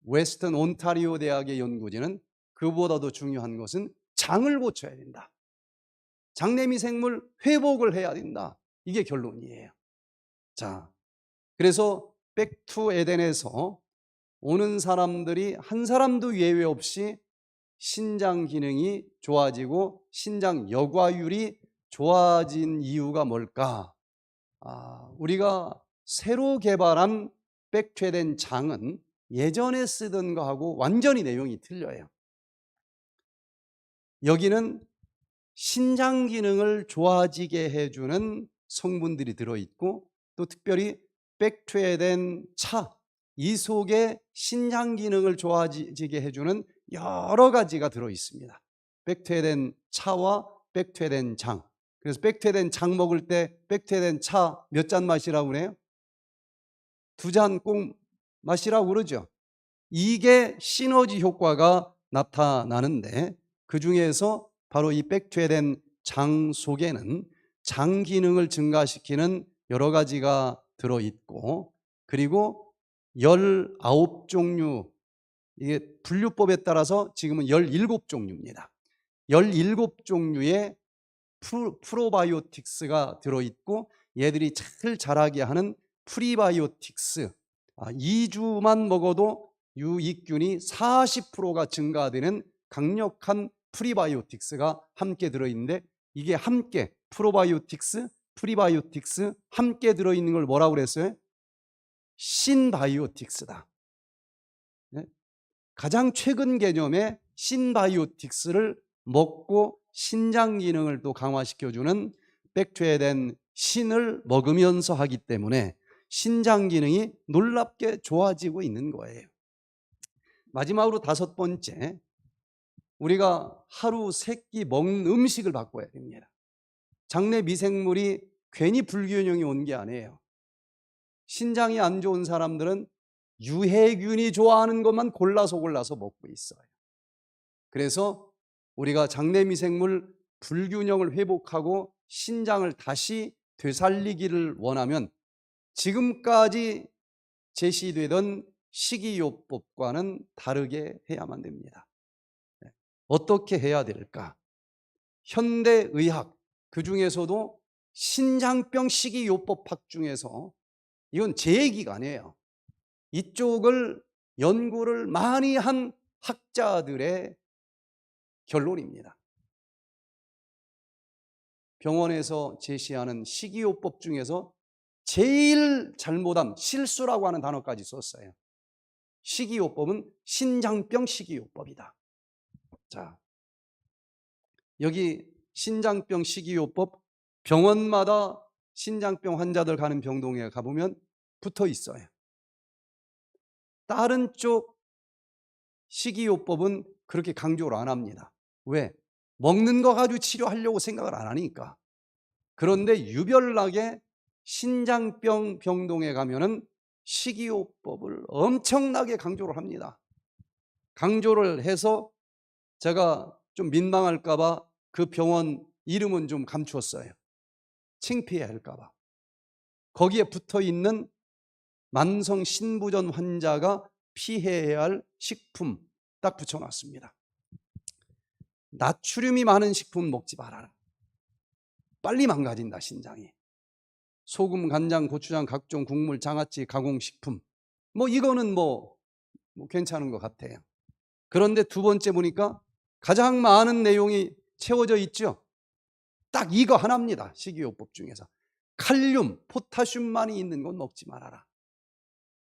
웨스턴 온타리오 대학의 연구진은 그보다도 중요한 것은 장을 고쳐야 된다, 장내 미생물 회복을 해야 된다, 이게 결론이에요. 자, 그래서 백투 에덴에서 오는 사람들이 한 사람도 예외 없이 신장 기능이 좋아지고 신장 여과율이 좋아진 이유가 뭘까? 우리가 새로 개발한 백투에덴 장은 예전에 쓰던 거하고 완전히 내용이 틀려요. 여기는 신장 기능을 좋아지게 해주는 성분들이 들어있고, 또 특별히 백투에덴 차, 이 속에 신장 기능을 좋아지게 해주는 여러 가지가 들어있습니다. 백투에덴 차와 백투에덴 장. 그래서 백투에덴 장 먹을 때 백투에덴 차 몇 잔 마시라고 그래요? 2잔 꼭 마시라고 그러죠. 이게 시너지 효과가 나타나는데, 그 중에서 바로 이 백투에덴 장 속에는 장 기능을 증가시키는 여러 가지가 들어있고, 그리고 19종류, 이게 분류법에 따라서 지금은 17종류입니다. 17종류의 프로바이오틱스가 들어있고, 얘들이 잘 자라게 하는 프리바이오틱스, 2주만 먹어도 유익균이 40%가 증가되는 강력한 프리바이오틱스가 함께 들어있는데, 이게 함께 프로바이오틱스, 프리바이오틱스 함께 들어있는 걸 뭐라고 그랬어요? 신바이오틱스다. 가장 최근 개념의 신바이오틱스를 먹고 신장 기능을 또 강화시켜주는 백투에덴 신을 먹으면서 하기 때문에 신장 기능이 놀랍게 좋아지고 있는 거예요. 마지막으로 5번째, 우리가 하루 3끼 먹는 음식을 바꿔야 됩니다. 장내 미생물이 괜히 불균형이 온 게 아니에요. 신장이 안 좋은 사람들은 유해균이 좋아하는 것만 골라서 먹고 있어요. 그래서 우리가 장내 미생물 불균형을 회복하고 신장을 다시 되살리기를 원하면 지금까지 제시되던 식이요법과는 다르게 해야만 됩니다. 어떻게 해야 될까? 현대의학, 그 중에서도 신장병 식이요법학 중에서, 이건 제 얘기가 아니에요. 이쪽을 연구를 많이 한 학자들의 결론입니다. 병원에서 제시하는 식이요법 중에서 제일 잘못한, 실수라고 하는 단어까지 썼어요. 식이요법은 신장병 식이요법이다. 자, 여기 신장병 식이요법, 병원마다 신장병 환자들 가는 병동에 가보면 붙어 있어요. 다른 쪽 식이요법은 그렇게 강조를 안 합니다. 왜? 먹는 거 가지고 치료하려고 생각을 안 하니까. 그런데 유별나게 신장병 병동에 가면은 식이요법을 엄청나게 강조를 합니다. 강조를 해서 제가 좀 민망할까봐 그 병원 이름은 좀 감추었어요. 창피해 할까봐. 거기에 붙어 있는 만성 신부전 환자가 피해야 할 식품 딱 붙여놨습니다. 나트륨이 많은 식품 먹지 말아라. 빨리 망가진다, 신장이. 소금, 간장, 고추장, 각종 국물, 장아찌, 가공식품. 이거는 괜찮은 것 같아요. 그런데 두 번째 보니까 가장 많은 내용이 채워져 있죠. 딱 이거 하나입니다. 식이요법 중에서. 칼륨, 포타슘만이 있는 건 먹지 말아라.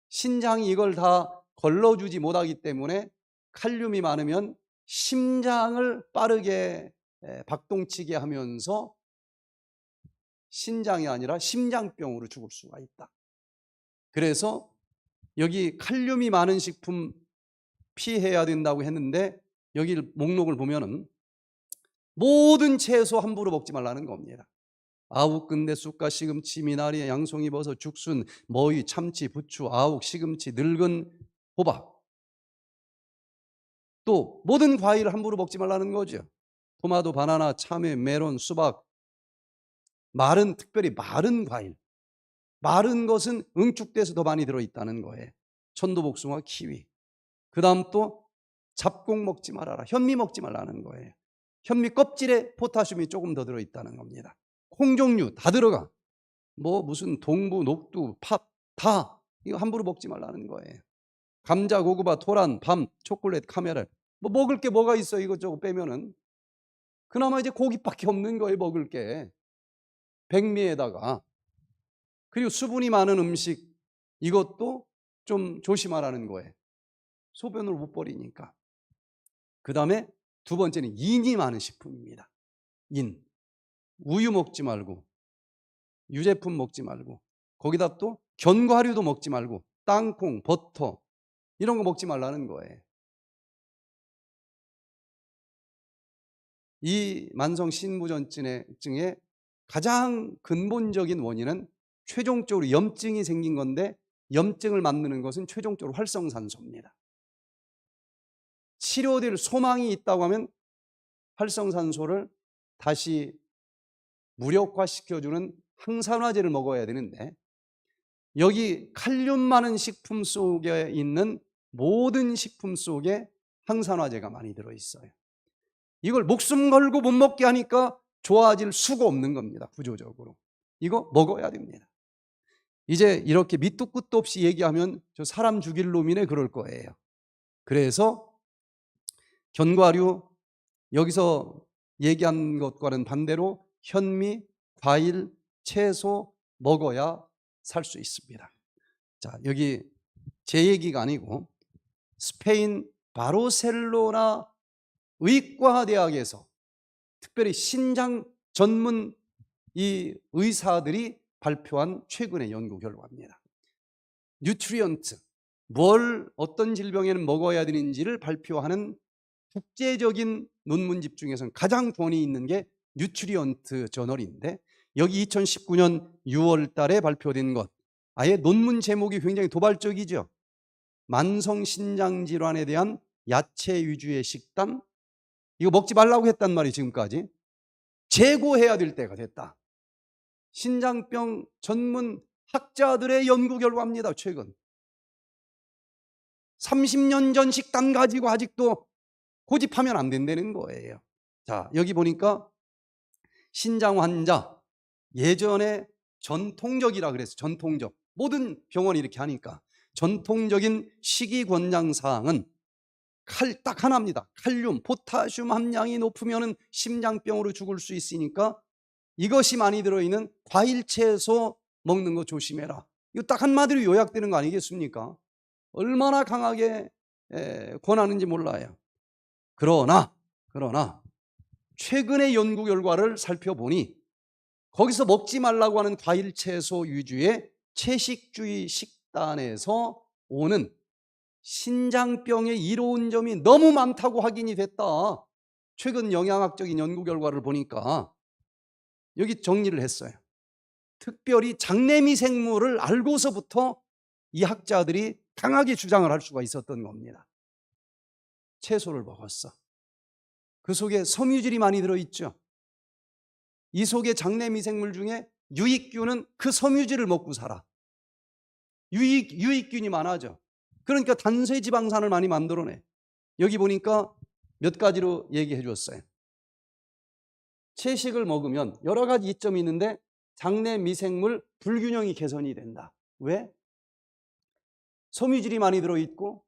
신장이 이걸 다 걸러주지 못하기 때문에 칼륨이 많으면 심장을 빠르게 박동치게 하면서 신장이 아니라 심장병으로 죽을 수가 있다. 그래서 여기 칼륨이 많은 식품 피해야 된다고 했는데, 여기 목록을 보면은 모든 채소 함부로 먹지 말라는 겁니다. 아욱, 근대, 쑥과 시금치, 미나리, 양송이, 버섯, 죽순, 머위, 참치, 부추, 아욱, 시금치, 늙은 호박. 또 모든 과일을 함부로 먹지 말라는 거죠. 토마토, 바나나, 참외, 메론, 수박, 특별히 마른 과일. 마른 것은 응축돼서 더 많이 들어있다는 거예요. 천도복숭아, 키위. 그 다음 또 잡곡 먹지 말아라. 현미 먹지 말라는 거예요. 현미 껍질에 포타슘이 조금 더 들어있다는 겁니다. 콩 종류 다 들어가. 무슨 동부, 녹두, 팥 다 이거 함부로 먹지 말라는 거예요. 감자, 고구마, 토란, 밤, 초콜릿, 카메랄. 먹을 게 뭐가 있어, 이것저것 빼면은. 그나마 이제 고기밖에 없는 거예요, 먹을 게. 백미에다가. 그리고 수분이 많은 음식, 이것도 좀 조심하라는 거예요. 소변을 못 버리니까. 그 다음에 두 번째는 인이 많은 식품입니다. 인. 우유 먹지 말고, 유제품 먹지 말고, 거기다 또 견과류도 먹지 말고, 땅콩, 버터 이런 거 먹지 말라는 거예요. 이 만성 신부전증의 가장 근본적인 원인은 최종적으로 염증이 생긴 건데, 염증을 만드는 것은 최종적으로 활성산소입니다. 치료될 소망이 있다고 하면 활성산소를 다시 무력화시켜주는 항산화제를 먹어야 되는데, 여기 칼륨 많은 식품 속에 있는 모든 식품 속에 항산화제가 많이 들어있어요. 이걸 목숨 걸고 못 먹게 하니까 좋아질 수가 없는 겁니다. 구조적으로. 이거 먹어야 됩니다. 이제 이렇게 밑도 끝도 없이 얘기하면 저 사람 죽일 놈이네 그럴 거예요. 그래서 견과류, 여기서 얘기한 것과는 반대로 현미, 과일, 채소 먹어야 살 수 있습니다. 자, 여기 제 얘기가 아니고 스페인 바르셀로나 의과대학에서 특별히 신장 전문 이 의사들이 발표한 최근의 연구 결과입니다. 뉴트리언트, 어떤 질병에는 먹어야 되는지를 발표하는 국제적인 논문집 중에서는 가장 권위 있는 게 뉴트리언트 저널인데, 여기 2019년 6월 달에 발표된 것, 아예 논문 제목이 굉장히 도발적이죠. 만성신장질환에 대한 야채 위주의 식단, 이거 먹지 말라고 했단 말이에요. 지금까지 재고해야 될 때가 됐다. 신장병 전문 학자들의 연구 결과입니다. 최근 30년 전 식단 가지고 아직도 고집하면 안 된다는 거예요. 자, 여기 보니까 신장 환자, 예전에 전통적이라 그랬어요. 전통적. 모든 병원이 이렇게 하니까. 전통적인 식이 권장 사항은 딱 하나입니다. 칼륨, 포타슘 함량이 높으면 심장병으로 죽을 수 있으니까 이것이 많이 들어있는 과일, 채소 먹는 거 조심해라. 이거 딱 한마디로 요약되는 거 아니겠습니까? 얼마나 강하게 권하는지 몰라요. 그러나 최근의 연구 결과를 살펴보니 거기서 먹지 말라고 하는 과일, 채소 위주의 채식주의 식단에서 오는 신장병의 이로운 점이 너무 많다고 확인이 됐다. 최근 영양학적인 연구 결과를 보니까 여기 정리를 했어요. 특별히 장내미생물을 알고서부터 이 학자들이 강하게 주장을 할 수가 있었던 겁니다. 채소를 먹었어. 그 속에 섬유질이 많이 들어있죠. 이 속에 장내미생물 중에 유익균은 그 섬유질을 먹고 살아. 유익균이 많아져. 그러니까 단쇄지방산을 많이 만들어내. 여기 보니까 몇 가지로 얘기해 줬어요. 채식을 먹으면 여러 가지 이점이 있는데 장내미생물 불균형이 개선이 된다. 왜? 섬유질이 많이 들어있고,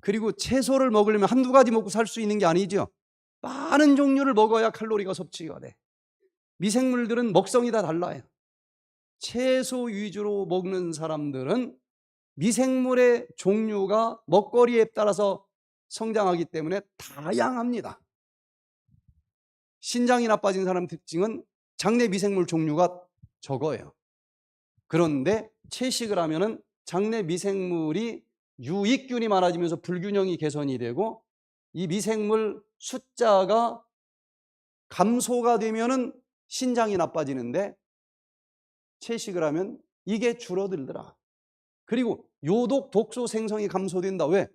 그리고 채소를 먹으려면 한두 가지 먹고 살 수 있는 게 아니죠. 많은 종류를 먹어야 칼로리가 섭취가 돼. 미생물들은 먹성이 다 달라요. 채소 위주로 먹는 사람들은 미생물의 종류가 먹거리에 따라서 성장하기 때문에 다양합니다. 신장이 나빠진 사람 특징은 장내 미생물 종류가 적어요. 그런데 채식을 하면은 장내 미생물이 유익균이 많아지면서 불균형이 개선이 되고, 이 미생물 숫자가 감소가 되면은 신장이 나빠지는데 채식을 하면 이게 줄어들더라. 그리고 요독, 독소 생성이 감소된다. 왜?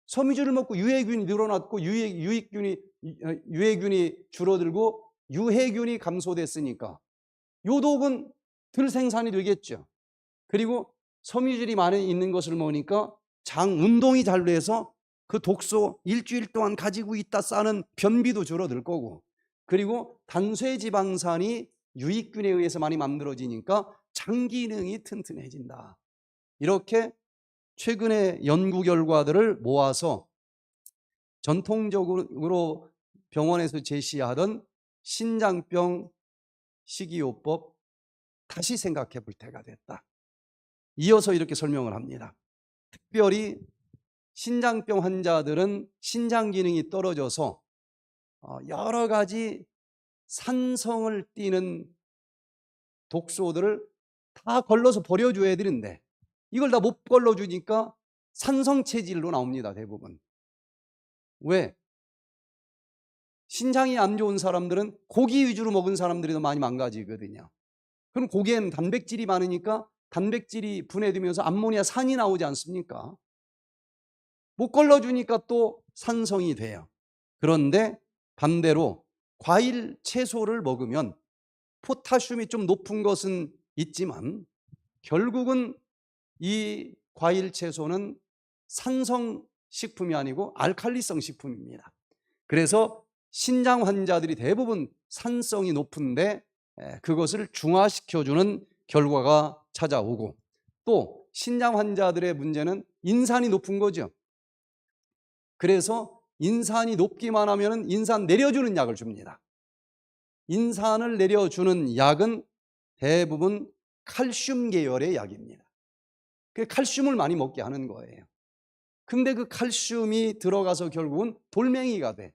섬유질을 먹고 유해균이 늘어났고 유해균이 줄어들고 유해균이 감소됐으니까 요독은 덜 생산이 되겠죠. 그리고 섬유질이 많이 있는 것을 먹으니까 장 운동이 잘 돼서 그 독소 일주일 동안 가지고 있다 싸는 변비도 줄어들 거고, 그리고 단쇄지방산이 유익균에 의해서 많이 만들어지니까 장 기능이 튼튼해진다. 이렇게 최근의 연구 결과들을 모아서 전통적으로 병원에서 제시하던 신장병 식이요법 다시 생각해 볼 때가 됐다. 이어서 이렇게 설명을 합니다. 특별히 신장병 환자들은 신장 기능이 떨어져서 여러 가지 산성을 띠는 독소들을 다 걸러서 버려줘야 되는데 이걸 다 못 걸러주니까 산성체질로 나옵니다. 대부분. 왜? 신장이 안 좋은 사람들은 고기 위주로 먹은 사람들이 더 많이 망가지거든요. 그럼 고기에는 단백질이 많으니까 단백질이 분해되면서 암모니아 산이 나오지 않습니까? 못 걸러주니까 또 산성이 돼요. 그런데 반대로 과일, 채소를 먹으면 포타슘이 좀 높은 것은 있지만 결국은 이 과일, 채소는 산성 식품이 아니고 알칼리성 식품입니다. 그래서 신장 환자들이 대부분 산성이 높은데 그것을 중화시켜주는 결과가 찾아오고, 또 신장 환자들의 문제는 인산이 높은 거죠. 그래서 인산이 높기만 하면 인산 내려주는 약을 줍니다. 인산을 내려주는 약은 대부분 칼슘 계열의 약입니다. 그 칼슘을 많이 먹게 하는 거예요. 근데 그 칼슘이 들어가서 결국은 돌멩이가 돼.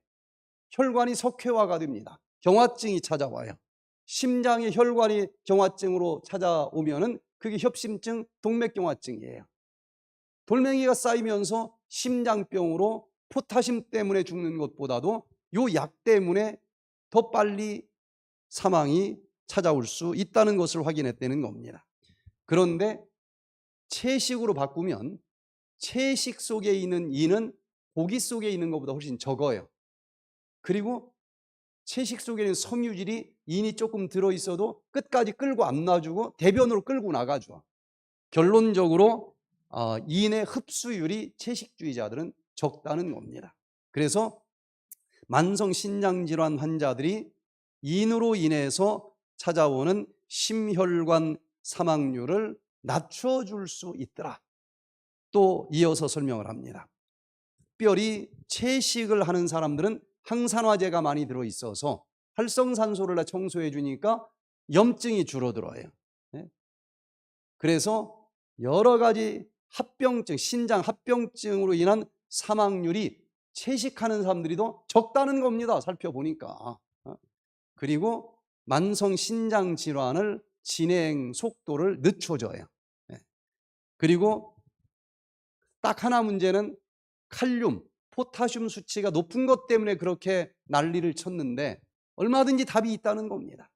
혈관이 석회화가 됩니다. 경화증이 찾아와요. 심장의 혈관이 경화증으로 찾아오면은 그게 협심증, 동맥경화증이에요. 돌멩이가 쌓이면서 심장병으로 포타슘 때문에 죽는 것보다도 요 약 때문에 더 빨리 사망이 찾아올 수 있다는 것을 확인했다는 겁니다. 그런데 채식으로 바꾸면 채식 속에 있는 인은 고기 속에 있는 것보다 훨씬 적어요. 그리고 채식 속에는 섬유질이 인이 조금 들어있어도 끝까지 끌고 안 놔주고 대변으로 끌고 나가죠. 결론적으로 인의 흡수율이 채식주의자들은 적다는 겁니다. 그래서 만성 신장질환 환자들이 인으로 인해서 찾아오는 심혈관 사망률을 낮춰줄 수 있더라. 또 이어서 설명을 합니다. 특별히 채식을 하는 사람들은 항산화제가 많이 들어있어서 활성산소를 청소해 주니까 염증이 줄어들어요. 그래서 여러 가지 합병증, 신장 합병증으로 인한 사망률이 채식하는 사람들이 더 적다는 겁니다. 살펴보니까. 그리고 만성 신장 질환을 진행 속도를 늦춰줘요. 그리고 딱 하나 문제는 칼륨, 포타슘 수치가 높은 것 때문에 그렇게 난리를 쳤는데 얼마든지 답이 있다는 겁니다.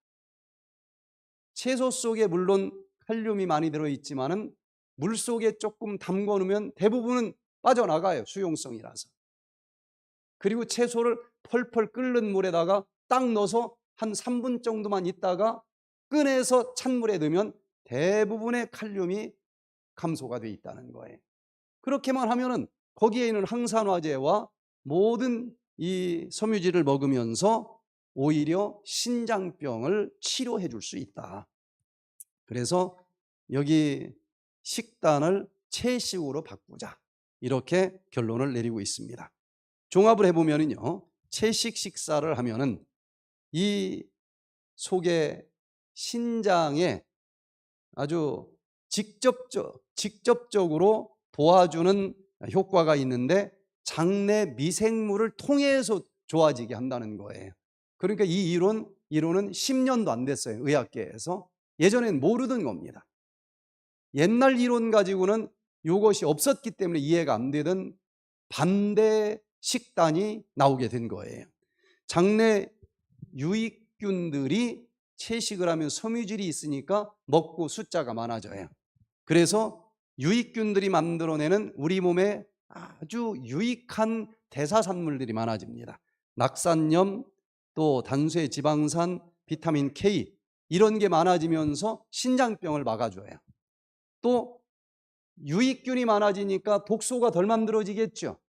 채소 속에 물론 칼륨이 많이 들어있지만은 물 속에 조금 담궈 놓으면 대부분은 빠져나가요. 수용성이라서. 그리고 채소를 펄펄 끓는 물에다가 딱 넣어서 한 3분 정도만 있다가 꺼내서 찬물에 넣으면 대부분의 칼륨이 감소가 돼 있다는 거예요. 그렇게만 하면은 거기에 있는 항산화제와 모든 이 섬유질을 먹으면서 오히려 신장병을 치료해 줄 수 있다. 그래서 여기 식단을 채식으로 바꾸자, 이렇게 결론을 내리고 있습니다. 종합을 해보면요, 채식 식사를 하면은 이 속에 신장에 아주 직접적으로 도와주는 효과가 있는데 장내 미생물을 통해서 좋아지게 한다는 거예요. 그러니까 이 이론은 10년도 안 됐어요. 의학계에서. 예전엔 모르던 겁니다. 옛날 이론 가지고는 이것이 없었기 때문에 이해가 안 되던 반대 식단이 나오게 된 거예요. 장내 유익균들이 채식을 하면 섬유질이 있으니까 먹고 숫자가 많아져요. 그래서 유익균들이 만들어내는 우리 몸에 아주 유익한 대사산물들이 많아집니다. 낙산염, 또 단수의 지방산, 비타민 K, 이런 게 많아지면서 신장병을 막아줘요. 또 유익균이 많아지니까 독소가 덜 만들어지겠죠.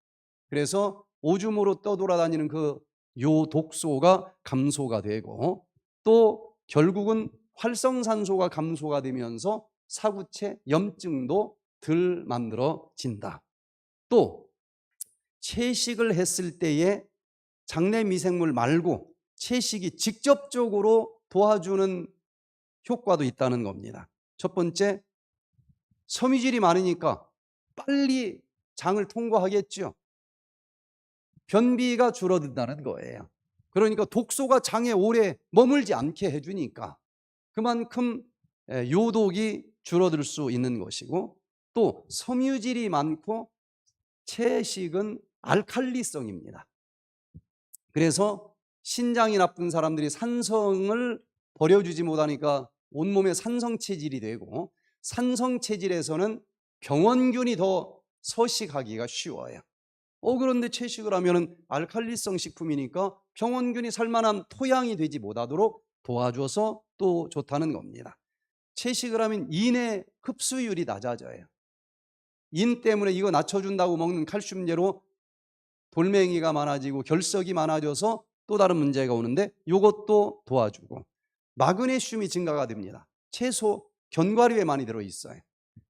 그래서 오줌으로 떠돌아다니는 그 독소가 감소가 되고, 또 결국은 활성산소가 감소가 되면서 사구체 염증도 덜 만들어진다. 또 채식을 했을 때에 장내 미생물 말고 채식이 직접적으로 도와주는 효과도 있다는 겁니다. 첫 번째, 섬유질이 많으니까 빨리 장을 통과하겠죠. 변비가 줄어든다는 거예요. 그러니까 독소가 장에 오래 머물지 않게 해주니까 그만큼 요독이 줄어들 수 있는 것이고, 또 섬유질이 많고 채식은 알칼리성입니다. 그래서 신장이 나쁜 사람들이 산성을 버려주지 못하니까 온몸에 산성체질이 되고, 산성체질에서는 병원균이 더 서식하기가 쉬워요. 그런데 채식을 하면 알칼리성 식품이니까 병원균이 살만한 토양이 되지 못하도록 도와줘서 또 좋다는 겁니다. 채식을 하면 인의 흡수율이 낮아져요. 인 때문에 이거 낮춰준다고 먹는 칼슘제로 돌멩이가 많아지고 결석이 많아져서 또 다른 문제가 오는데 이것도 도와주고, 마그네슘이 증가가 됩니다. 채소 견과류에 많이 들어있어요.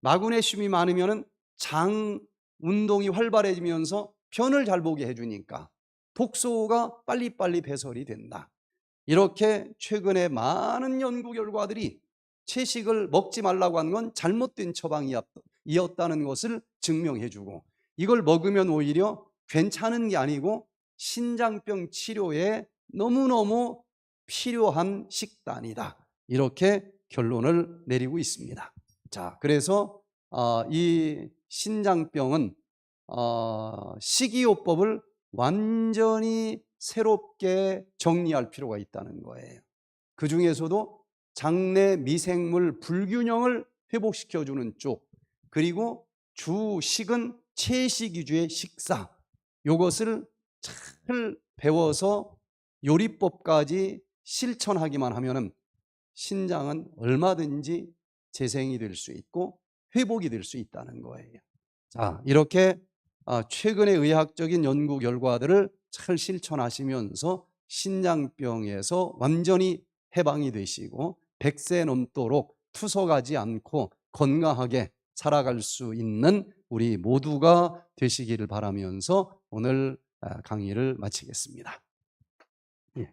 마그네슘이 많으면 장 운동이 활발해지면서 편을 잘 보게 해주니까 독소가 빨리빨리 배설이 된다. 이렇게 최근에 많은 연구 결과들이 채식을 먹지 말라고 하는 건 잘못된 처방이었다는 것을 증명해주고, 이걸 먹으면 오히려 괜찮은 게 아니고 신장병 치료에 너무너무 필요한 식단이다, 이렇게 결론을 내리고 있습니다. 자, 그래서 이 신장병은 식이요법을 완전히 새롭게 정리할 필요가 있다는 거예요. 그 중에서도 장내 미생물 불균형을 회복시켜주는 쪽, 그리고 주식은 채식 위주의 식사, 이것을 잘 배워서 요리법까지 실천하기만 하면은 신장은 얼마든지 재생이 될 수 있고 회복이 될 수 있다는 거예요. 자, 이렇게 최근의 의학적인 연구 결과들을 잘 실천하시면서 신장병에서 완전히 해방이 되시고 100세 넘도록 투석하지 않고 건강하게 살아갈 수 있는 우리 모두가 되시기를 바라면서 오늘 강의를 마치겠습니다. 예.